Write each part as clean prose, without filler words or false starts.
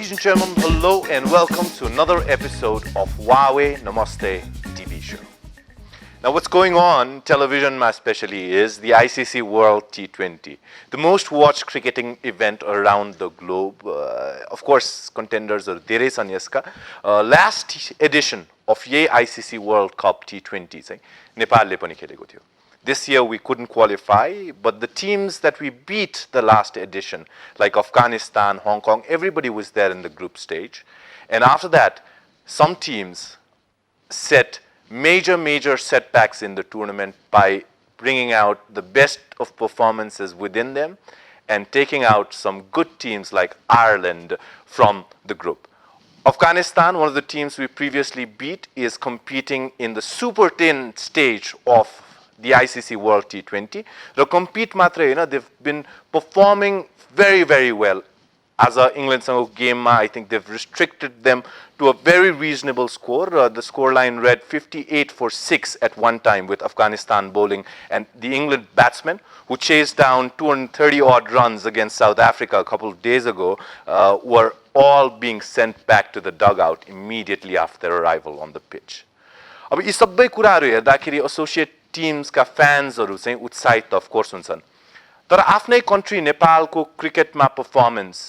Ladies and gentlemen, hello and welcome to another episode of HUAWEI Namaste TV Show. Now what's going on television especially is the ICC World T20, the most watched cricketing event around the globe. Of course, contenders are धेरै छन् यसका. Last edition of HUAWEI ICC World Cup T20 चाहिँ नेपालले पनि खेलेको थियो. This year we couldn't qualify, but the teams that we beat the last edition, like Afghanistan, Hong Kong, everybody was there in the group stage. And after that, some teams set major setbacks in the tournament by bringing out the best of performances within them and taking out some good teams like Ireland from the group. Afghanistan, one of the teams we previously beat, is competing in the Super 10 stage of the ICC World T20. The compete matra Hahn, they've been performing very well. As a England game, I think they've restricted them to a very reasonable score. The scoreline read 58 for 6 at one time with Afghanistan bowling, and the England batsmen who chased down 230 odd runs against South Africa a couple of days ago were all being sent back to the dugout immediately after their arrival on the pitch. अब यी सबै कुराहरु हेर्दाखेरि associate teams का फ्यान्सहरु चाहिँ उत्साहित of course हुन्छन्, तर आफ्नै कन्ट्री नेपालको क्रिकेटमा परफर्मेन्स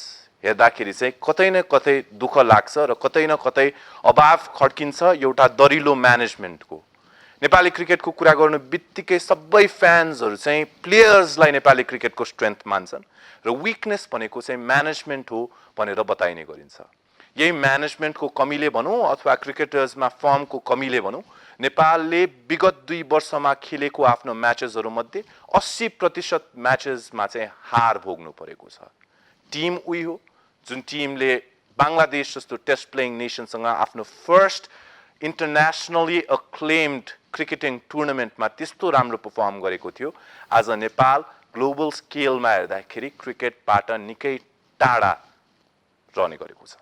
हेर्दाखेरि चाहिँ कतै न कतै दुःख लाग्छ र कतै न कतै अभाव खड्किन्छ एउटा दरिलो म्यानेजमेन्टको. नेपाली क्रिकेटको कुरा गर्नु बित्तिकै सबै फ्यान्सहरु चाहिँ प्लेयर्सलाई नेपाली क्रिकेटको स्ट्रेन्थ मान्छन् र वीकनेस भनेको चाहिँ म्यानेजमेन्ट हो भनेर बताइने गरिन्छ. यही म्यानेजमेन्टको कमीले भनौं अथवा क्रिकेटर्समा फर्मको कमीले भनौं, नेपालले विगत 2 वर्षमा खेलेको आफ्नो म्याचेसहरु मध्ये 80% म्याचेसमा चाहिँ हार भोग्नु परेको छ. टिम उही हो जुन टिमले बंगलादेश जस्तो टेस्ट प्लेइङ नेसनसँग आफ्नो फर्स्ट इन्टरनेशनली अक्लेम्ड क्रिकेटिङ टुर्नामेन्टमा त्यस्तो राम्रो परफर्म गरेको थियो. आज नेपाल ग्लोबल स्केलमा हेर्दाखेरि क्रिकेटबाट निकै टाढा रहने गरेको छ.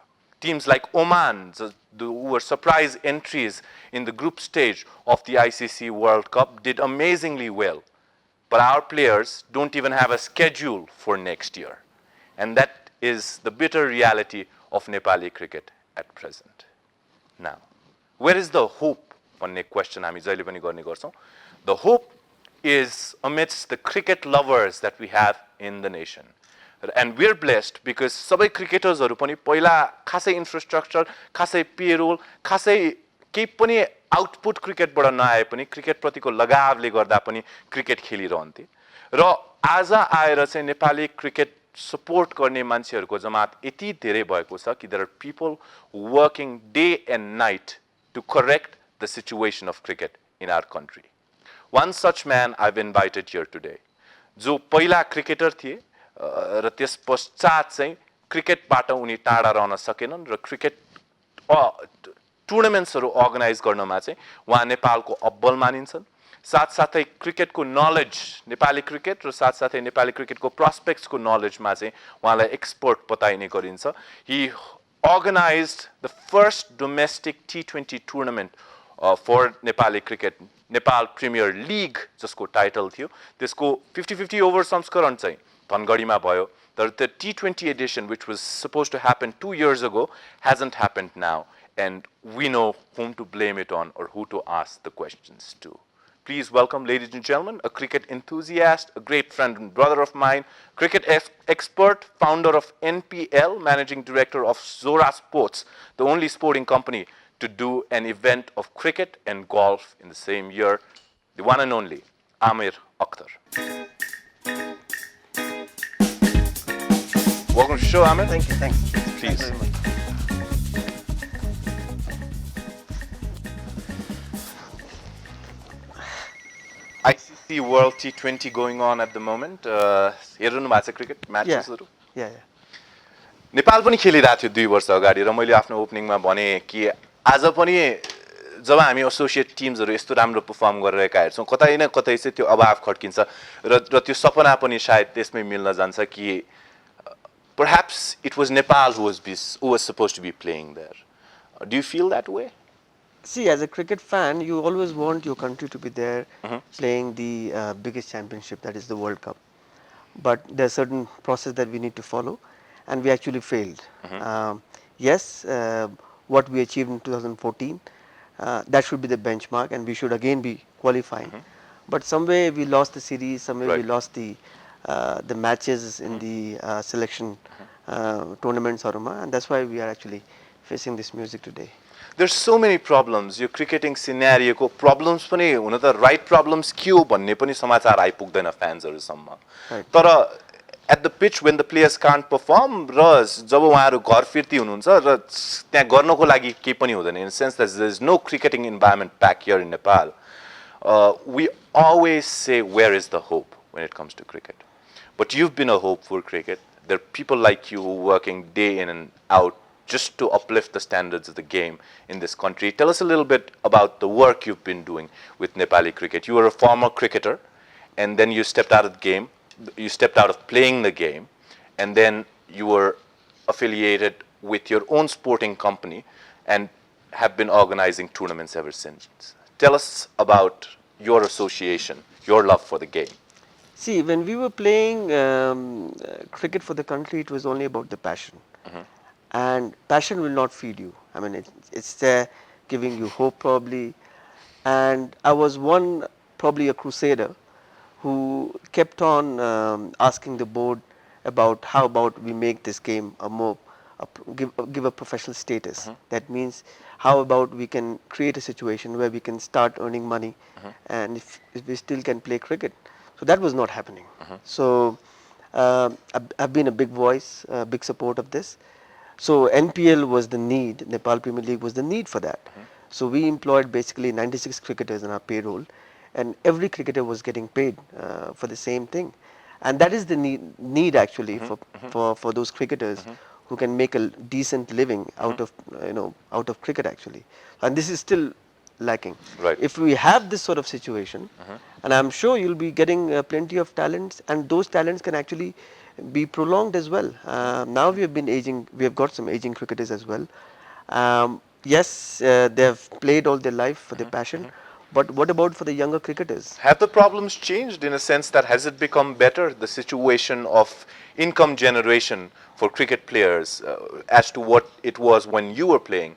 Teams like Oman, who were surprise entries in the group stage of the ICC World Cup, did amazingly well. But our players don't even have a schedule for next year. And that is the bitter reality of Nepali cricket at present. Now, where is the hope? One question हामी जहिले पनि गर्ने गर्छौं. The hope is amidst the cricket lovers that we have in the nation. And we're blessed because सबै क्रिकेटर्सहरु पनि पहिला खासै infrastructure, खासै पेरोल, खासै केही पनि आउटपुट क्रिकेटबाट नआए पनि क्रिकेट प्रतिको लगावले गर्दा पनि क्रिकेट खेलिरहन्थे र आज आएर चाहिँ नेपाली क्रिकेट सपोर्ट गर्ने मान्छेहरुको जमात यति धेरै भएको छ कि there are people working day and night to correct the situation of cricket in our country. One such man I've invited here today, जो पहिला क्रिकेटर थिए र त्यस पश्चात चाहिँ क्रिकेटबाट उनी टाढा रहन सकेनन् र क्रिकेट टुर्नामेन्ट्सहरु अर्गनाइज गर्नमा चाहिँ उहाँ नेपालको अब्बल मानिन्छन्. साथसाथै क्रिकेटको नलेज, नेपाली क्रिकेट र साथसाथै नेपाली क्रिकेटको प्रोस्पेक्ट्सको नलेजमा चाहिँ उहाँलाई एक्सपर्ट बताइने गरिन्छ. He organized the first domestic T20 tournament for Nepali cricket, Nepal Premier League जसको टाइटल थियो. त्यसको 50-50 ओभर संस्करण चाहिँ धनगढीमा भयो. The T20 edition, which was supposed to happen 2 years ago, hasn't happened now, and we know whom to blame it on or who to ask the questions to. Please welcome, ladies and gentlemen, a cricket enthusiast, a great friend and brother of mine, cricket expert, founder of NPL, managing director of Zora Sports, the only sporting company to do an event of cricket and golf in the same year, the one and only Aamir Akhtar. Welcome to the show, Aamir. Thank you. Thanks. Please. Thank you very much. ICC World T20 going on at the moment. हेर्नु भएको छ cricket म्याचेसहरु? Yeah. Nepal पनि खेलिरहेको थियो 2 वर्ष अगाडि र मैले आफ्नो ओपनिङमा भने कि आज पनि जब हामी एसोसिएट टिम्सहरु यस्तो राम्रो परफर्म गरिरहेका हेर्छौं कतै न कतै चाहिँ त्यो अभाव खड्किन्छ र त्यो सपना पनि सायद त्यसमै मिल्न जान्छ कि perhaps it was Nepal who was supposed to be playing there. Do you feel that way? See, as a cricket fan, you always want your country to be there playing the biggest championship, that is the World Cup. But there's a certain process that we need to follow, and we actually failed. yes, what we achieved in 2014, that should be the benchmark, and we should again be qualifying. But somewhere we lost the series, somewhere we Right. lost the matches in the selection tournaments, Aruma, and that's why we are actually facing this music today. There's so many problems. Yo cricketing सिनेरियोको problems पनि हुन त right problems के हो भन्ने पनि समाचार आइपुग्दैन फ्यान्सहरूसम्म Right. तर at the pitch when the players can't perform र जब उहाँहरू घर फिर्ती हुनुहुन्छ र त्यहाँ गर्नको लागि केही पनि हुँदैन in sense that there is no cricketing environment back here in Nepal we always say, where is the hope when it comes to cricket? But you've been a hope for cricket. There are people like you working day in and out just to uplift the standards of the game in this country. Tell us a little bit about the work you've been doing with Nepali cricket. You were a former cricketer, and then you stepped out of the game. You stepped out of playing the game, and then you were affiliated with your own sporting company and have been organizing tournaments ever since. Tell us about your association, your love for the game. See, when we were playing cricket for the country, it was only about the passion. And passion will not feed you. I mean, it's there giving you hope probably. And I was probably a crusader who kept on asking the board about how about we make this game give a professional status. That means how about we can create a situation where we can start earning money, and if we still can play cricket. So that was not happening. So I've been a big voice, a big support of this. So NPL was the need, Nepal Premier League was the need for that. So we employed basically 96 cricketers in our payroll, and every cricketer was getting paid for the same thing. And that is the need actually for those cricketers who can make a decent living out of out of cricket actually. And this is still lacking. Right. If we have this sort of situation, and I'm sure you'll be getting plenty of talents, and those talents can actually be prolonged as well. Now we have been aging, we have got some aging cricketers as well. Yes, they have played all their life for their passion, but what about for the younger cricketers? Have the problems changed in a sense that has it become better, the situation of income generation for cricket players as to what it was when you were playing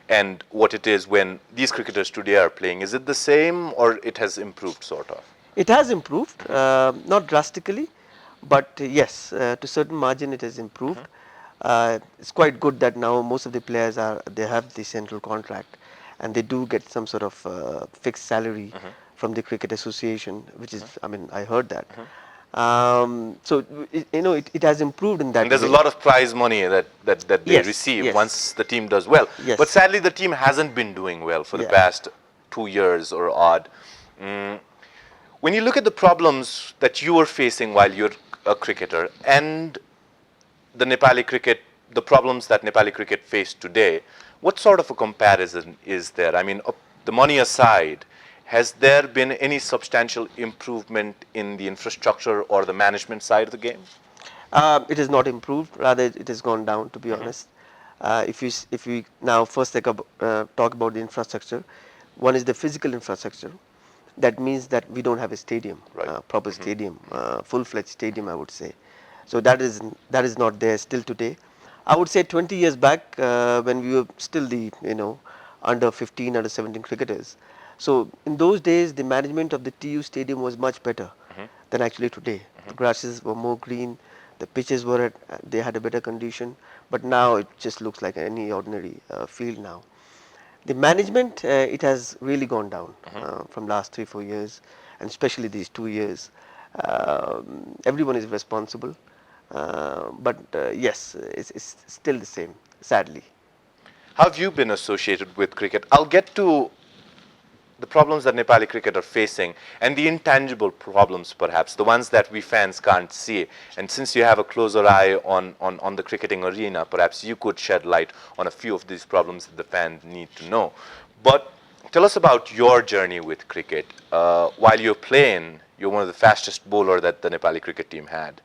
and what it is when these cricketers today are playing? Is it the same or it has improved sort of? It has improved, not drastically, but yes, to certain margin it has improved. It's quite good that now most of the players they have the central contract, and they do get some sort of fixed salary from the cricket association, which is, I mean, I heard that. So it has improved in that And there's way. a lot of prize money that they Yes, receive yes. once the team does well. Yes. But sadly, the team hasn't been doing well for the Yeah. past 2 years or odd. When you look at the problems that you were facing while you're a cricketer and the Nepali cricket, the problems that Nepali cricket face today, what sort of a comparison is there? I mean, the money aside, has there been any substantial improvement in the infrastructure or the management side of the game? It has not improved, rather it has gone down, to be honest. If we now first talk about the infrastructure, one is the physical infrastructure. That means that we don't have a stadium, Right. proper stadium, full-fledged stadium, I would say. So that is not there still today. I would say 20 years back, when we were still the under 15, under 17 cricketers. So in those days, the management of the TU stadium was much better than actually today. The grasses were more green, the pitches they had a better condition, but now it just looks like any ordinary field now. The management, it has really gone down from last 3-4 years, and especially these 2 years. Everyone is responsible, but yes, it's still the same, sadly. How have you been associated with cricket? I'll get to the problems that Nepali cricket are facing and the intangible problems, perhaps, the ones that we fans can't see. And since you have a closer eye on the cricketing arena, perhaps you could shed light on a few of these problems that the fans need to know. But tell us about your journey with cricket. While you're playing, you're one of the fastest bowler that the Nepali cricket team had.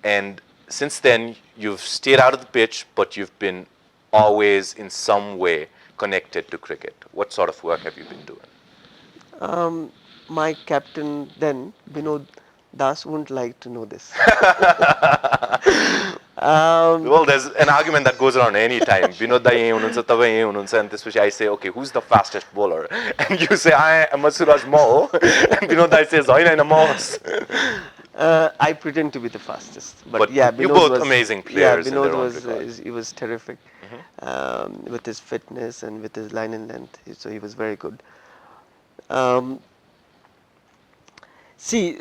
And since then, you've stayed out of the pitch, but you've been always in some way connected to cricket. What sort of work have you been doing? My captain then, Vinod Das, wouldn't like to know this. Well, there's an argument that goes around any time. Vinod dai yahi hununcha, tapai yahi hununcha, and त्यसपछि I say, okay, who's the fastest bowler? And you say, I am Suraj Mo, and Vinod dai says, होइन होइन म होस्. I pretend to be the fastest, but But yeah, you Binod both was amazing yeah, players in Binod their own was regard. he was terrific with his fitness and with his line and length. So he was very good. Um, see,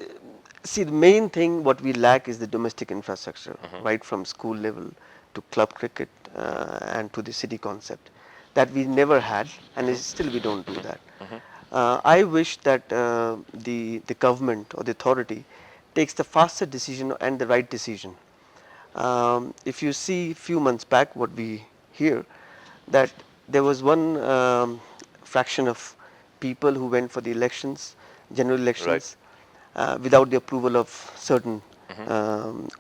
see, the main thing what we lack is the domestic infrastructure, right from school level to club cricket and to the city concept that we never had, and still we don't do that. I wish that the government or the authority takes the faster decision and the right decision. If you see few months back what we hear that there was one fraction of people who went for the elections, general Right. elections, without the approval of certain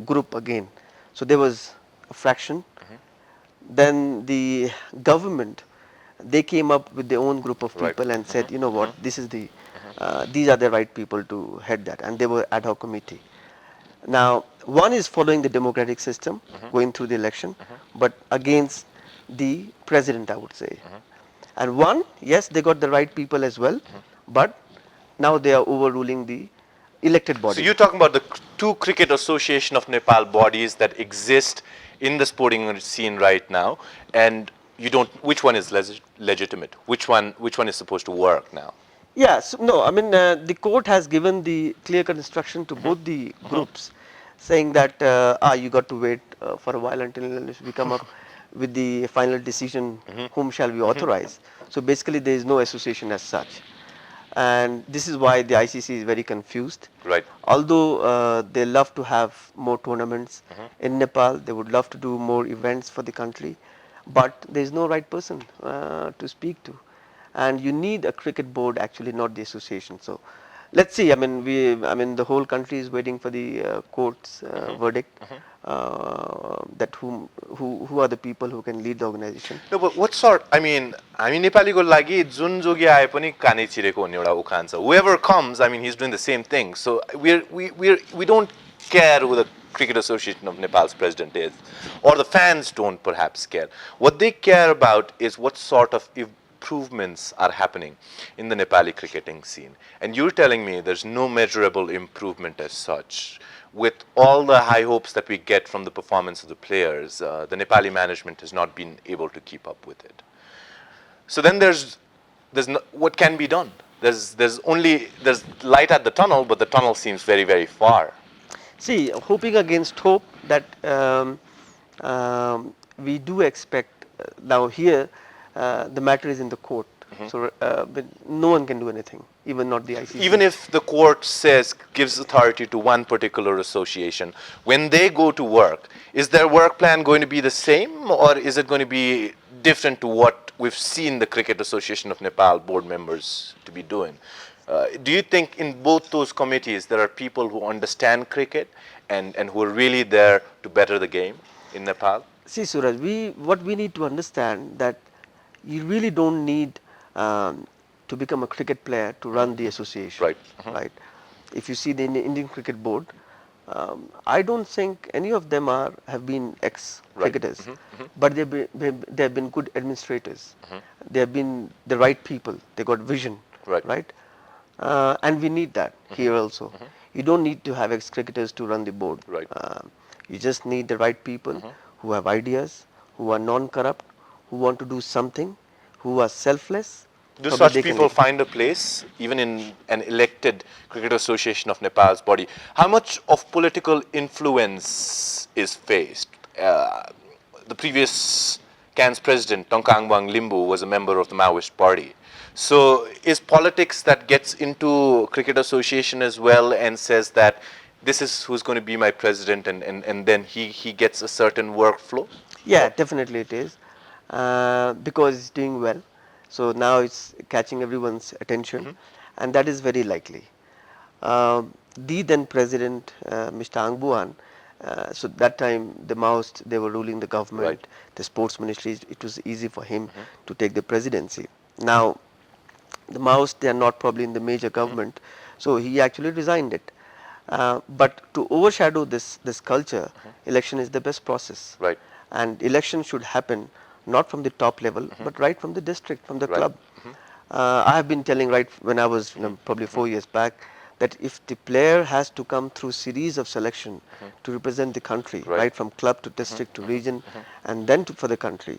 group again. So there was a fraction. Then the government, they came up with their own group of Right. people and said, you know what, this is the these are the right people to head that, and they were ad hoc committee. Now, one is following the democratic system, going through the election, but against the president, I would say. And one, yes, they got the right people as well, but now they are overruling the elected So body. you're talking about the two cricket association of Nepal bodies that exist in the sporting scene right now, and you don't. Which one is legitimate? Which one is supposed to work now? Yeah, so no, I mean, the court has given the clear-cut instruction to both the groups, saying that you got to wait for a while until we come up with the final decision, whom shall we authorize. So basically, there is no association as such, and this is why the ICC is very confused. Right. Although they love to have more tournaments in Nepal, they would love to do more events for the country, but there is no right person to speak to, and you need a cricket board actually, not the association. So let's see. I mean the whole country is waiting for the court's verdict. That who are the people who can lead the organization. No, but what sort? हामी नेपालीको लागि जुन जोगी आए पनि कानै चिरेको भन्ने एउटा उखान छ. Whoever comes, he's doing the same thing. So we don't care who the Cricket Association of Nepal's president is, or the fans don't perhaps care. What they care about is what sort of improvements are happening in the Nepali cricketing scene. And you're telling me there's no measurable improvement as such. With all the high hopes that we get from the performance of the players, the Nepali management has not been able to keep up with it. So then there's no, what can be done? There's light at the tunnel, but the tunnel seems very, very far. See, hoping against hope that we do expect now here the matter is in the court. So but no one can do anything, even not the ICC. Even if the court gives authority to one particular association, when they go to work, is their work plan going to be the same, or is it going to be different to what we've seen the Cricket Association of Nepal board members to be doing? Do you think in both those committees there are people who understand cricket and who are really there to better the game in Nepal? See, Suraj, what we need to understand that you really don't need to become a cricket player to run the association. Right. Right. If you see the Indian Cricket Board, I don't think any of them have been ex-cricketers, but they have been good administrators. They have been the right people. They got vision. Right. Right. And we need that here also. You don't need to have ex-cricketers to run the board. Right. You just need the right people who have ideas, who are non-corrupt, who want to do something, who are selfless. Do so that such they can people lead. find a place even in an elected Cricket Association of Nepal's body? How much of political influence is faced? The previous CAN's president, Tongkangwang Limbu, was a member of the Maoist party. So is politics that gets into Cricket Association as well and says that this is who's going to be my president, and then he gets a certain workflow? Yeah, definitely it is, because it's doing well. So now it's catching everyone's attention, and that is very likely. The then president, Mr. Angbuan, so that time the Maoist, they were ruling the government, Right. the sports ministry, it was easy for him to take the presidency. Now, the Maoists, they are not probably in the major government, so he actually resigned it. But to overshadow this culture, election is the best process. Right. And election should happen not from the top level, but right from the district, from the Right. club. I have been telling right when I was probably 4 years back that if the player has to come through series of selection to represent the country, Right. right from club to district to region, and then for the country,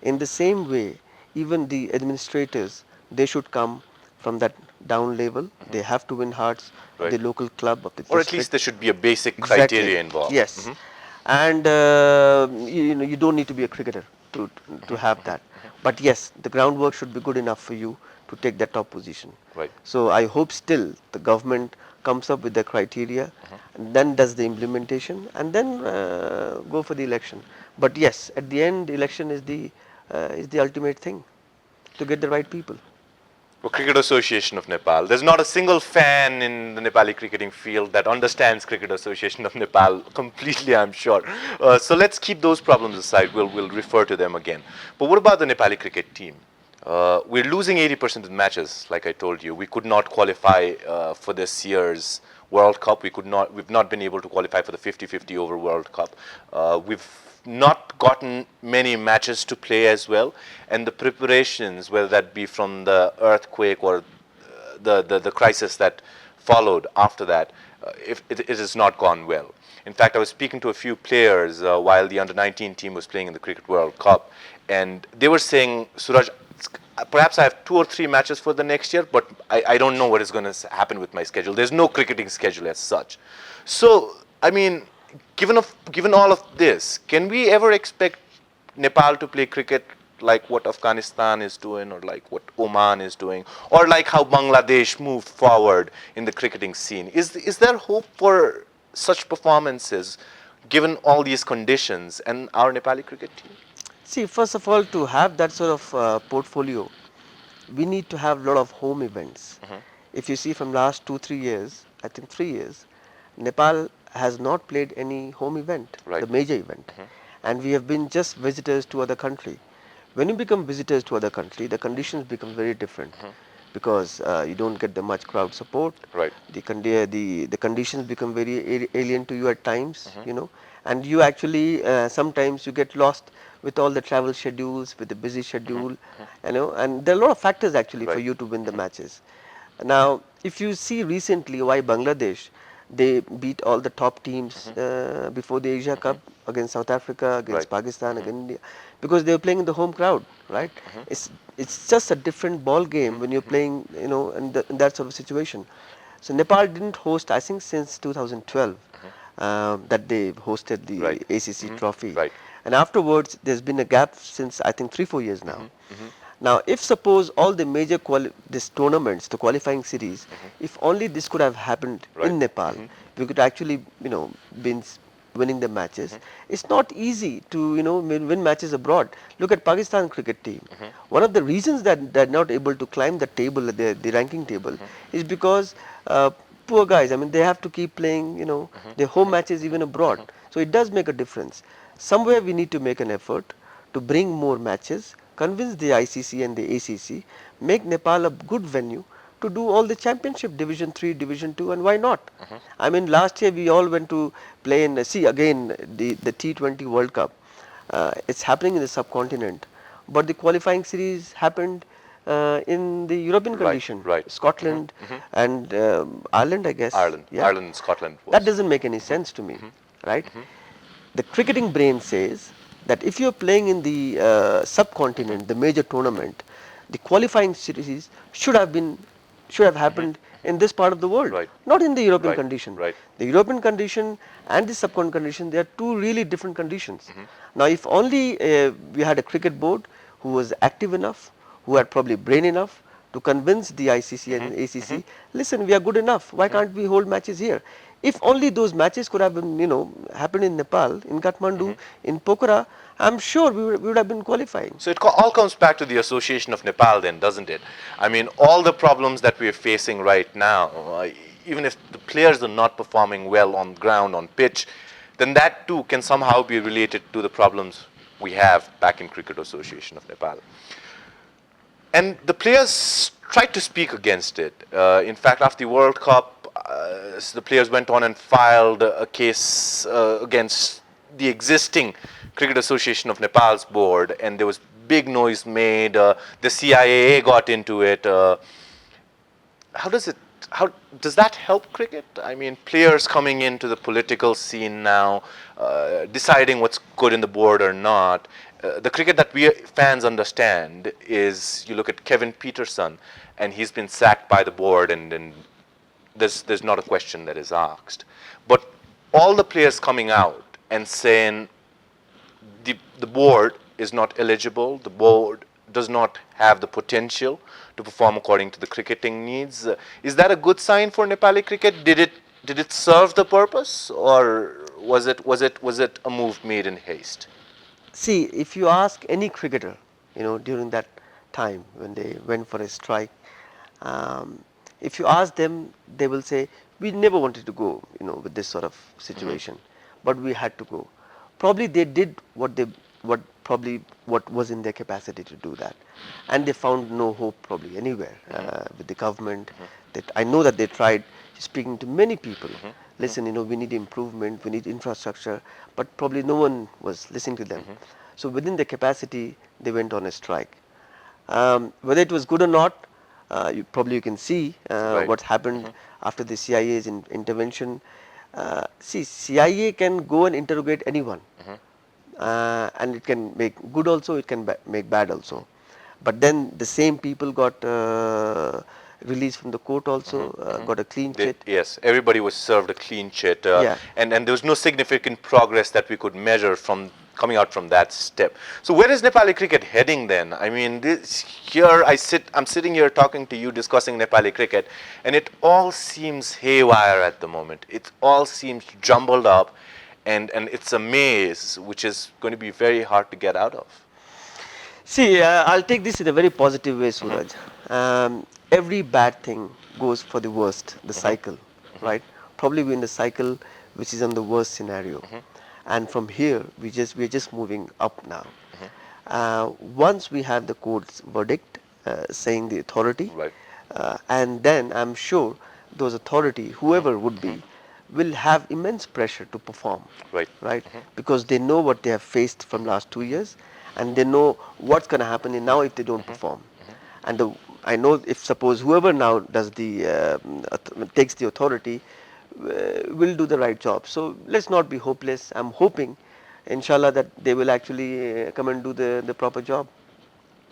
in the same way, even the administrators, they should come from that down level. They have to win hearts of Right. the local club, of the Or at least district. there should be a basic Exactly. criteria involved. Yes. And you don't need to be a cricketer to have that. But yes, the groundwork should be good enough for you to take that top position. Right. So I hope still the government comes up with the criteria, and then does the implementation, and then go for the election. But yes, at the end, the election is the ultimate thing to get the right people. For Cricket Association of Nepal, there's not a single fan in the Nepali cricketing field that understands Cricket Association of Nepal completely, I'm sure. So let's keep those problems aside. We'll refer to them again. But what about the Nepali cricket team? We're losing 80% of the matches, like I told you. We could not qualify for this year's World Cup. We've not been able to qualify for the 50-50 over World Cup. We've not gotten many matches to play as well, and the preparations, whether that be from the earthquake or the crisis that followed after that, if it has not gone well. In fact, I was speaking to a few players while the under-19 team was playing in the Cricket World Cup, and they were saying, Suraj, perhaps I have 2 or 3 matches for the next year, but I don't know what is going to happen with my schedule. There's no cricketing schedule as such. So, I mean, given all of this, can we ever expect Nepal to play cricket like what Afghanistan is doing, or like what Oman is doing, or like how Bangladesh moved forward in the cricketing scene? Is there hope for such performances given all these conditions and our Nepali cricket team? See, first of all, to have that sort of portfolio, we need to have a lot of home events. If you see from last 2 3 years, I think 3 years, Nepal has not played any home event, Right. the major event, and we have been just visitors to other country. When you become visitors to other country, the conditions become very different because you don't get the much crowd support. Right. The conditions become very alien to you at times, and you actually sometimes you get lost with all the travel schedules, with the busy schedule, and there are a lot of factors actually for Right. you to win the matches. Now, if you see recently why Bangladesh, they beat all the top teams before the Asia Cup against South Africa, against Right. Pakistan, against India, because they were playing in the home crowd, right? It's just a different ball game when you're playing, in that sort of situation. So Nepal didn't host, I think, since 2012 that they hosted the Right. ACC trophy, Right. and afterwards there's been a gap since I think 3 4 years now. Now, if suppose all the major this tournaments, the qualifying series, if only this could have happened Right. in Nepal, we could actually, been winning the matches. It's not easy to, win matches abroad. Look at Pakistan cricket team. One of the reasons that they're not able to climb the table, the ranking table, is because poor guys. I mean, they have to keep playing, their home matches even abroad. So it does make a difference. Somewhere we need to make an effort to bring more matches, convince the ICC and the ACC, make Nepal a good venue to do all the championship, Division 3, Division 2, and why not? I mean, last year we all went to play in, see again, the T20 World Cup. It's happening in the subcontinent, but the qualifying series happened in the European Right, condition, right. Scotland and Ireland, I guess. Ireland, Yeah. Ireland, Scotland. That doesn't make any sense to me, right? The cricketing brain says that if you're playing in the subcontinent, the major tournament, the qualifying series should have happened in this part of the world, Right. not in the European Right, condition. right. The European condition and the subcontinent condition, they are two really different conditions. Now, if only we had a cricket board who was active enough, who had probably brain enough to convince the ICC and ACC, listen, we are good enough. Why can't we hold matches here? If only those matches could have been, happened in Nepal, in Kathmandu, in Pokhara, I'm sure we would have been qualifying. So it all comes back to the Association of Nepal then, doesn't it? I mean, all the problems that we're facing right now, even if the players are not performing well on ground, on pitch, then that too can somehow be related to the problems we have back in Cricket Association of Nepal. And the players tried to speak against it. In fact, after the World Cup, so the players went on and filed a case against the existing Cricket Association of Nepal's board, and there was big noise made. The CIA got into it. How does it? How does that help cricket? I mean, players coming into the political scene now, deciding what's good in the board or not. The cricket that we fans understand is you look at Kevin Peterson, and he's been sacked by the board, and there's not a question that is asked. But all the players coming out and saying the board is not eligible, the board does not have the potential to perform according to the cricketing needs. Is that a good sign for Nepali cricket? Did it serve the purpose, or was it a move made in haste? See, if you ask any cricketer, during that time when they went for a strike, um, if you ask them, they will say, we never wanted to go, with this sort of situation, but we had to go. Probably they did what was in their capacity to do that, and they found no hope probably anywhere with the government. That I know that they tried speaking to many people. Listen, we need improvement, we need infrastructure, but probably no one was listening to them. So within the capacity, they went on a strike. Whether it was good or not, you can see Right. what happened after the CIA's intervention. See, CIA can go and interrogate anyone, and it can make good also, it can make bad also. But then the same people got released from the court also, got a clean chit. Yes, everybody was served a clean chit, Yeah. and there was no significant progress that we could measure from coming out from that step. So where is Nepali cricket heading then? I mean, I'm sitting here talking to you, discussing Nepali cricket, and it all seems haywire at the moment. It all seems jumbled up, and it's a maze which is going to be very hard to get out of. See, I'll take this in a very positive way, Suraj. Every bad thing goes for the worst, the cycle, right? Probably we're in the cycle which is on the worst scenario. And from here, we're just moving up now. Once we have the court's verdict saying the authority, Right. and then I'm sure those authority, whoever would be, will have immense pressure to perform, Right. right? Because they know what they have faced from last 2 years, and they know what's going to happen in now if they don't perform. And I know if suppose whoever now does takes the authority, will do the right job. So let's not be hopeless. I'm hoping, inshallah, that they will actually come and do the proper job.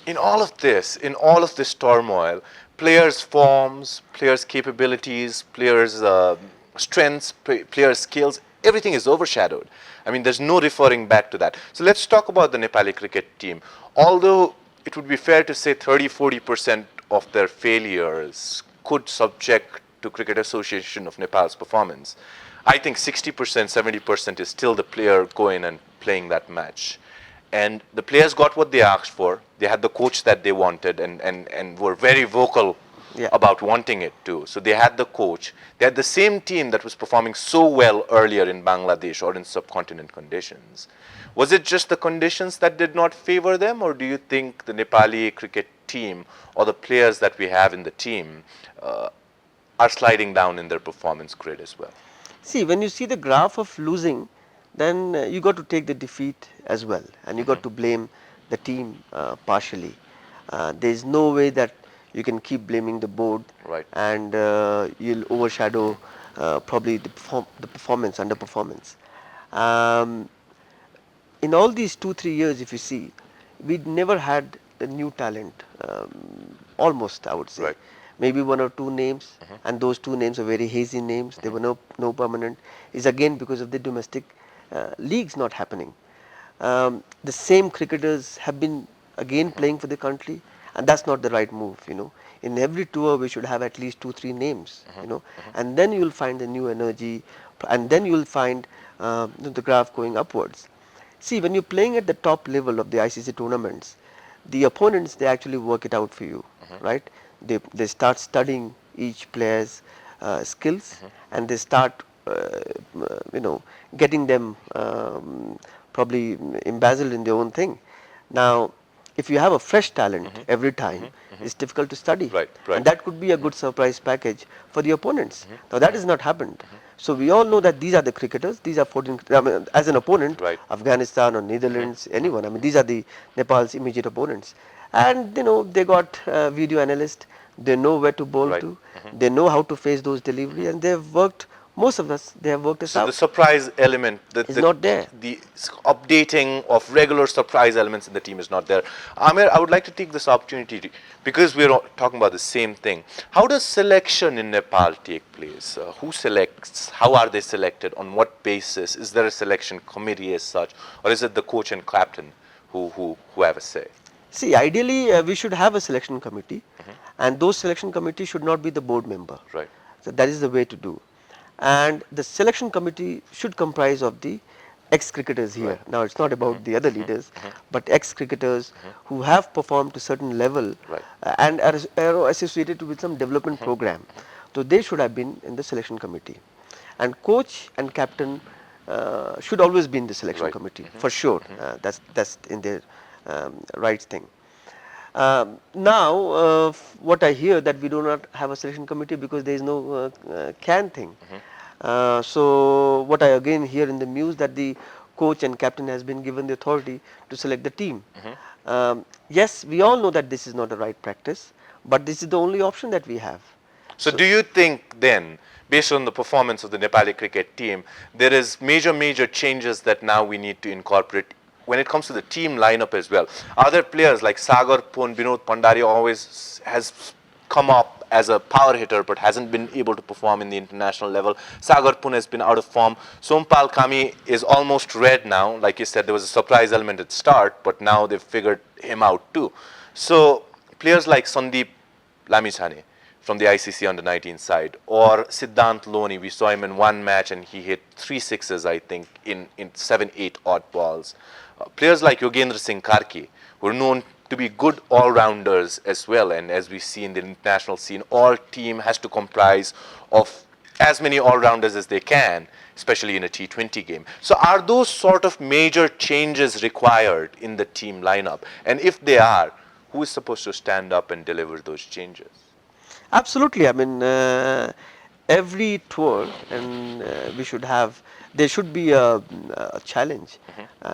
In all of this turmoil, players' forms, players' capabilities, players' strengths, players' skills, everything is overshadowed. I mean, there's no referring back to that. So let's talk about the Nepali cricket team. Although it would be fair to say 30-40% of their failures could subject to Cricket Association of Nepal's performance, I think 60%, 70% is still the player going and playing that match. And the players got what they asked for. They had the coach that they wanted, and were very vocal Yeah. about wanting it too. So they had the coach. They had the same team that was performing so well earlier in Bangladesh or in subcontinent conditions. Was it just the conditions that did not favor them, or do you think the Nepali cricket team or the players that we have in the team are sliding down in their performance grid as well? See, when you see the graph of losing, then you got to take the defeat as well, and you got to blame the team partially. There is no way that you can keep blaming the board, Right. and you'll overshadow probably the performance, underperformance. Um, in all these 2-3 years, if you see, we never had a new talent, almost I would say. Right. Maybe one or two names, and those two names are very hazy names. They were no permanent. Is again because of the domestic leagues not happening. The same cricketers have been again playing for the country, and that's not the right move. In every tour we should have at least 2-3 names. And then you will find the new energy, and then you will find the graph going upwards. See, when you're playing at the top level of the ICC tournaments, the opponents, they actually work it out for you, right? They start studying each player's skills, and they start getting them probably embezzled in their own thing. Now, if you have a fresh talent every time, it's difficult to study. Right, right. And that could be a good surprise package for the opponents. Now that has not happened. So we all know that these are the cricketers. These are 14, I mean, as an opponent, Right. Afghanistan or Netherlands, anyone. I mean, these are the Nepal's immediate opponents. And they got video analysts. They know where to bowl Right. to. They know how to face those delivery, and they've worked. Most of us, they have worked us So the out. surprise element, It's not there. the updating of regular surprise elements in the team is not there. Aamir, I would like to take this opportunity because we're all talking about the same thing. How does selection in Nepal take place? Who selects? How are they selected? On what basis? Is there a selection committee as such, or is it the coach and captain who have a say? See, ideally, we should have a selection committee, and those selection committee should not be the board member. Right. So that is the way to do. And the selection committee should comprise of the ex-cricketers here. Right. Now, it's not about the other leaders, but ex-cricketers who have performed to a certain level Right. and are associated with some development program. So they should have been in the selection committee. And coach and captain should always be in the selection Right. committee, for sure. That's in their rights thing. Now, what I hear that we do not have a selection committee because there is no can thing. So what I again hear in the news that the coach and captain has been given the authority to select the team. Yes, we all know that this is not the right practice, but this is the only option that we have. So do you think then, based on the performance of the Nepali cricket team, there is major changes that now we need to incorporate when it comes to the team lineup as well? Other players like Sagar Pun, Binod Pandari always has come up as a power hitter but hasn't been able to perform in the international level. Sagar Pun has been out of form. Sompal Kami is almost red now. Like you said, there was a surprise element at start, but now they've figured him out too. So players like Sandeep Lamichhane from the ICC under-19 side, or Siddhant Loni, we saw him in one match and he hit 3 sixes, I think, in 7-8 odd balls. Players like Yogendra Singh Karki, who are known to be good all-rounders as well, and as we see in the international scene, all team has to comprise of as many all-rounders as they can, especially in a T20 game. So are those sort of major changes required in the team lineup? And if they are, who is supposed to stand up and deliver those changes? Absolutely. I mean, every tour, and there should be a challenge.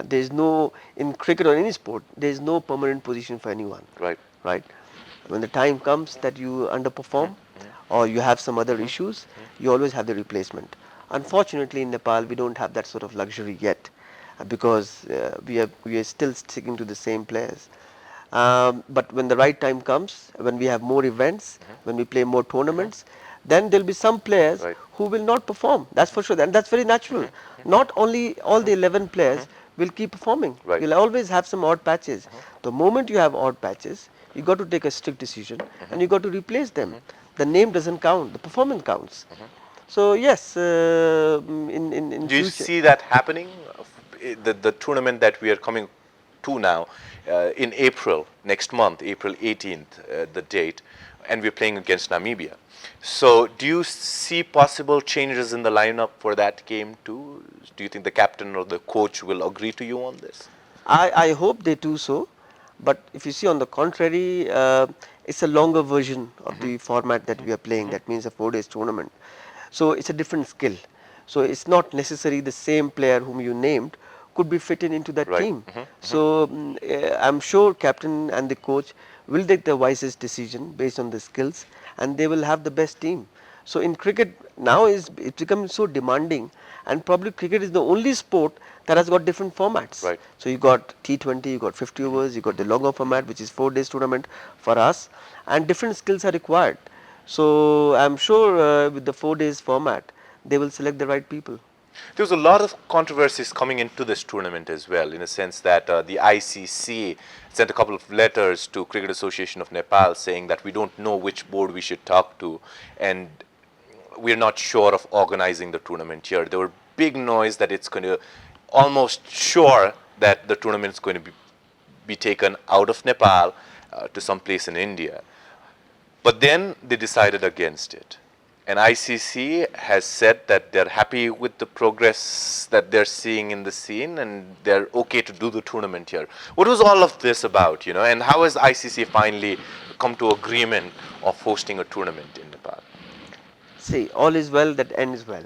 There is no, in cricket or any sport, there is no permanent position for anyone. Right. Right. When the time comes that you underperform or you have some other issues, you always have the replacement. Unfortunately, in Nepal, we don't have that sort of luxury yet because we are still sticking to the same players. But when the right time comes, when we have more events, when we play more tournaments, then there'll be some players Right. who will not perform. That's for sure, and that's very natural. Not only all the 11 players will keep performing. Right. You'll always have some odd patches. The moment you have odd patches, you got to take a strict decision and you got to replace them. The name doesn't count. The performance counts. So yes, in Do you future. see that happening? The tournament that we are coming to now in April, next month, April 18th, the date, and we're playing against Namibia. So do you see possible changes in the lineup for that game too? Do you think the captain or the coach will agree to you on this? I hope they do so, but if you see on the contrary, it's a longer version of the format that we are playing. That means a 4 days tournament. So it's a different skill. So it's not necessary the same player whom you named could be fitted into that Right. team. So I'm sure captain and the coach will take the wisest decision based on the skills, and they will have the best team. So in cricket now it's becoming so demanding, and probably cricket is the only sport that has got different formats. Right. So you got T20, you got 50 overs, you got the longer format which is 4 days tournament for us, and different skills are required. So I'm sure with the 4 days format they will select the right people. There was a lot of controversies coming into this tournament as well, in a sense that the ICC sent a couple of letters to Cricket Association of Nepal saying that we don't know which board we should talk to, and we're not sure of organizing the tournament here. There were big noise that it's going to, almost sure that the tournament is going to be taken out of Nepal to some place in India. But then they decided against it. And ICC has said that they're happy with the progress that they're seeing in the scene and they're okay to do the tournament here. What was all of this about, you know, and how has ICC finally come to agreement of hosting a tournament in Nepal? See, all is well that ends well.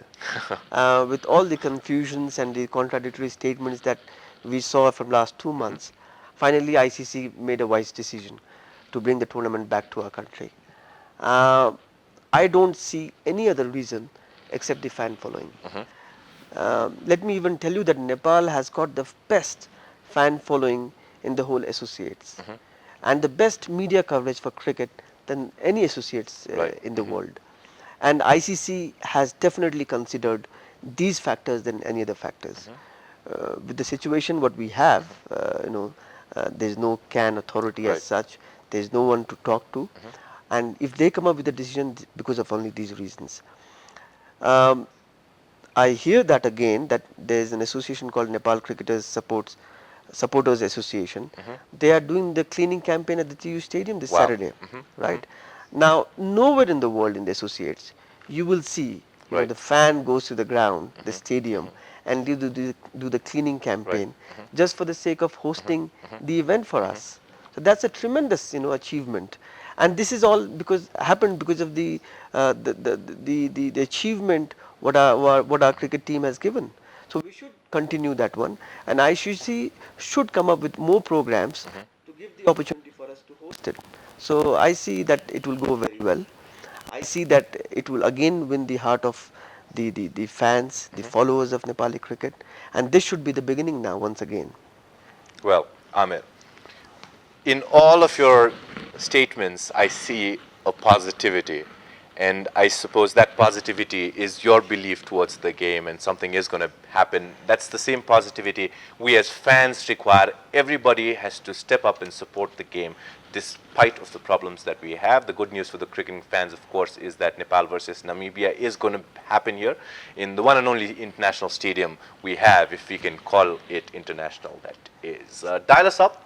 With all the confusions and the contradictory statements that we saw from last 2 months, finally ICC made a wise decision to bring the tournament back to our country. Uh, I don't see any other reason except the fan following. Let me even tell you that Nepal has got the best fan following in the whole associates and the best media coverage for cricket than any associates Right. in the world. And ICC has definitely considered these factors than any other factors. With the situation what we have, there's no CAN authority as Right. such. There's no one to talk to, and if they come up with a decision because of only these reasons, um, I hear that again that there is an association called Nepal Cricketers Supporters Association. They are doing the cleaning campaign at the TU Stadium this Wow. Saturday, right? Now, nowhere in the world in the associates you will see, Right. the fan goes to the ground, the stadium, and do the cleaning campaign just for the sake of hosting the event for us. So that's a tremendous, achievement, and this is all because happened because of the achievement what our cricket team has given. So we should continue that one, and ICC should come up with more programs to give the opportunity for us to host it. So I see that it will go very well. I see that it will again win the heart of the fans, the followers of Nepali cricket, and this should be the beginning now once again. Well, Amir, in all of your statements, I see a positivity. And I suppose that positivity is your belief towards the game and something is going to happen. That's the same positivity we as fans require. Everybody has to step up and support the game despite of the problems that we have. The good news for the cricket fans, of course, is that Nepal versus Namibia is going to happen here in the one and only international stadium we have, if we can call it international, that is. Dial us up.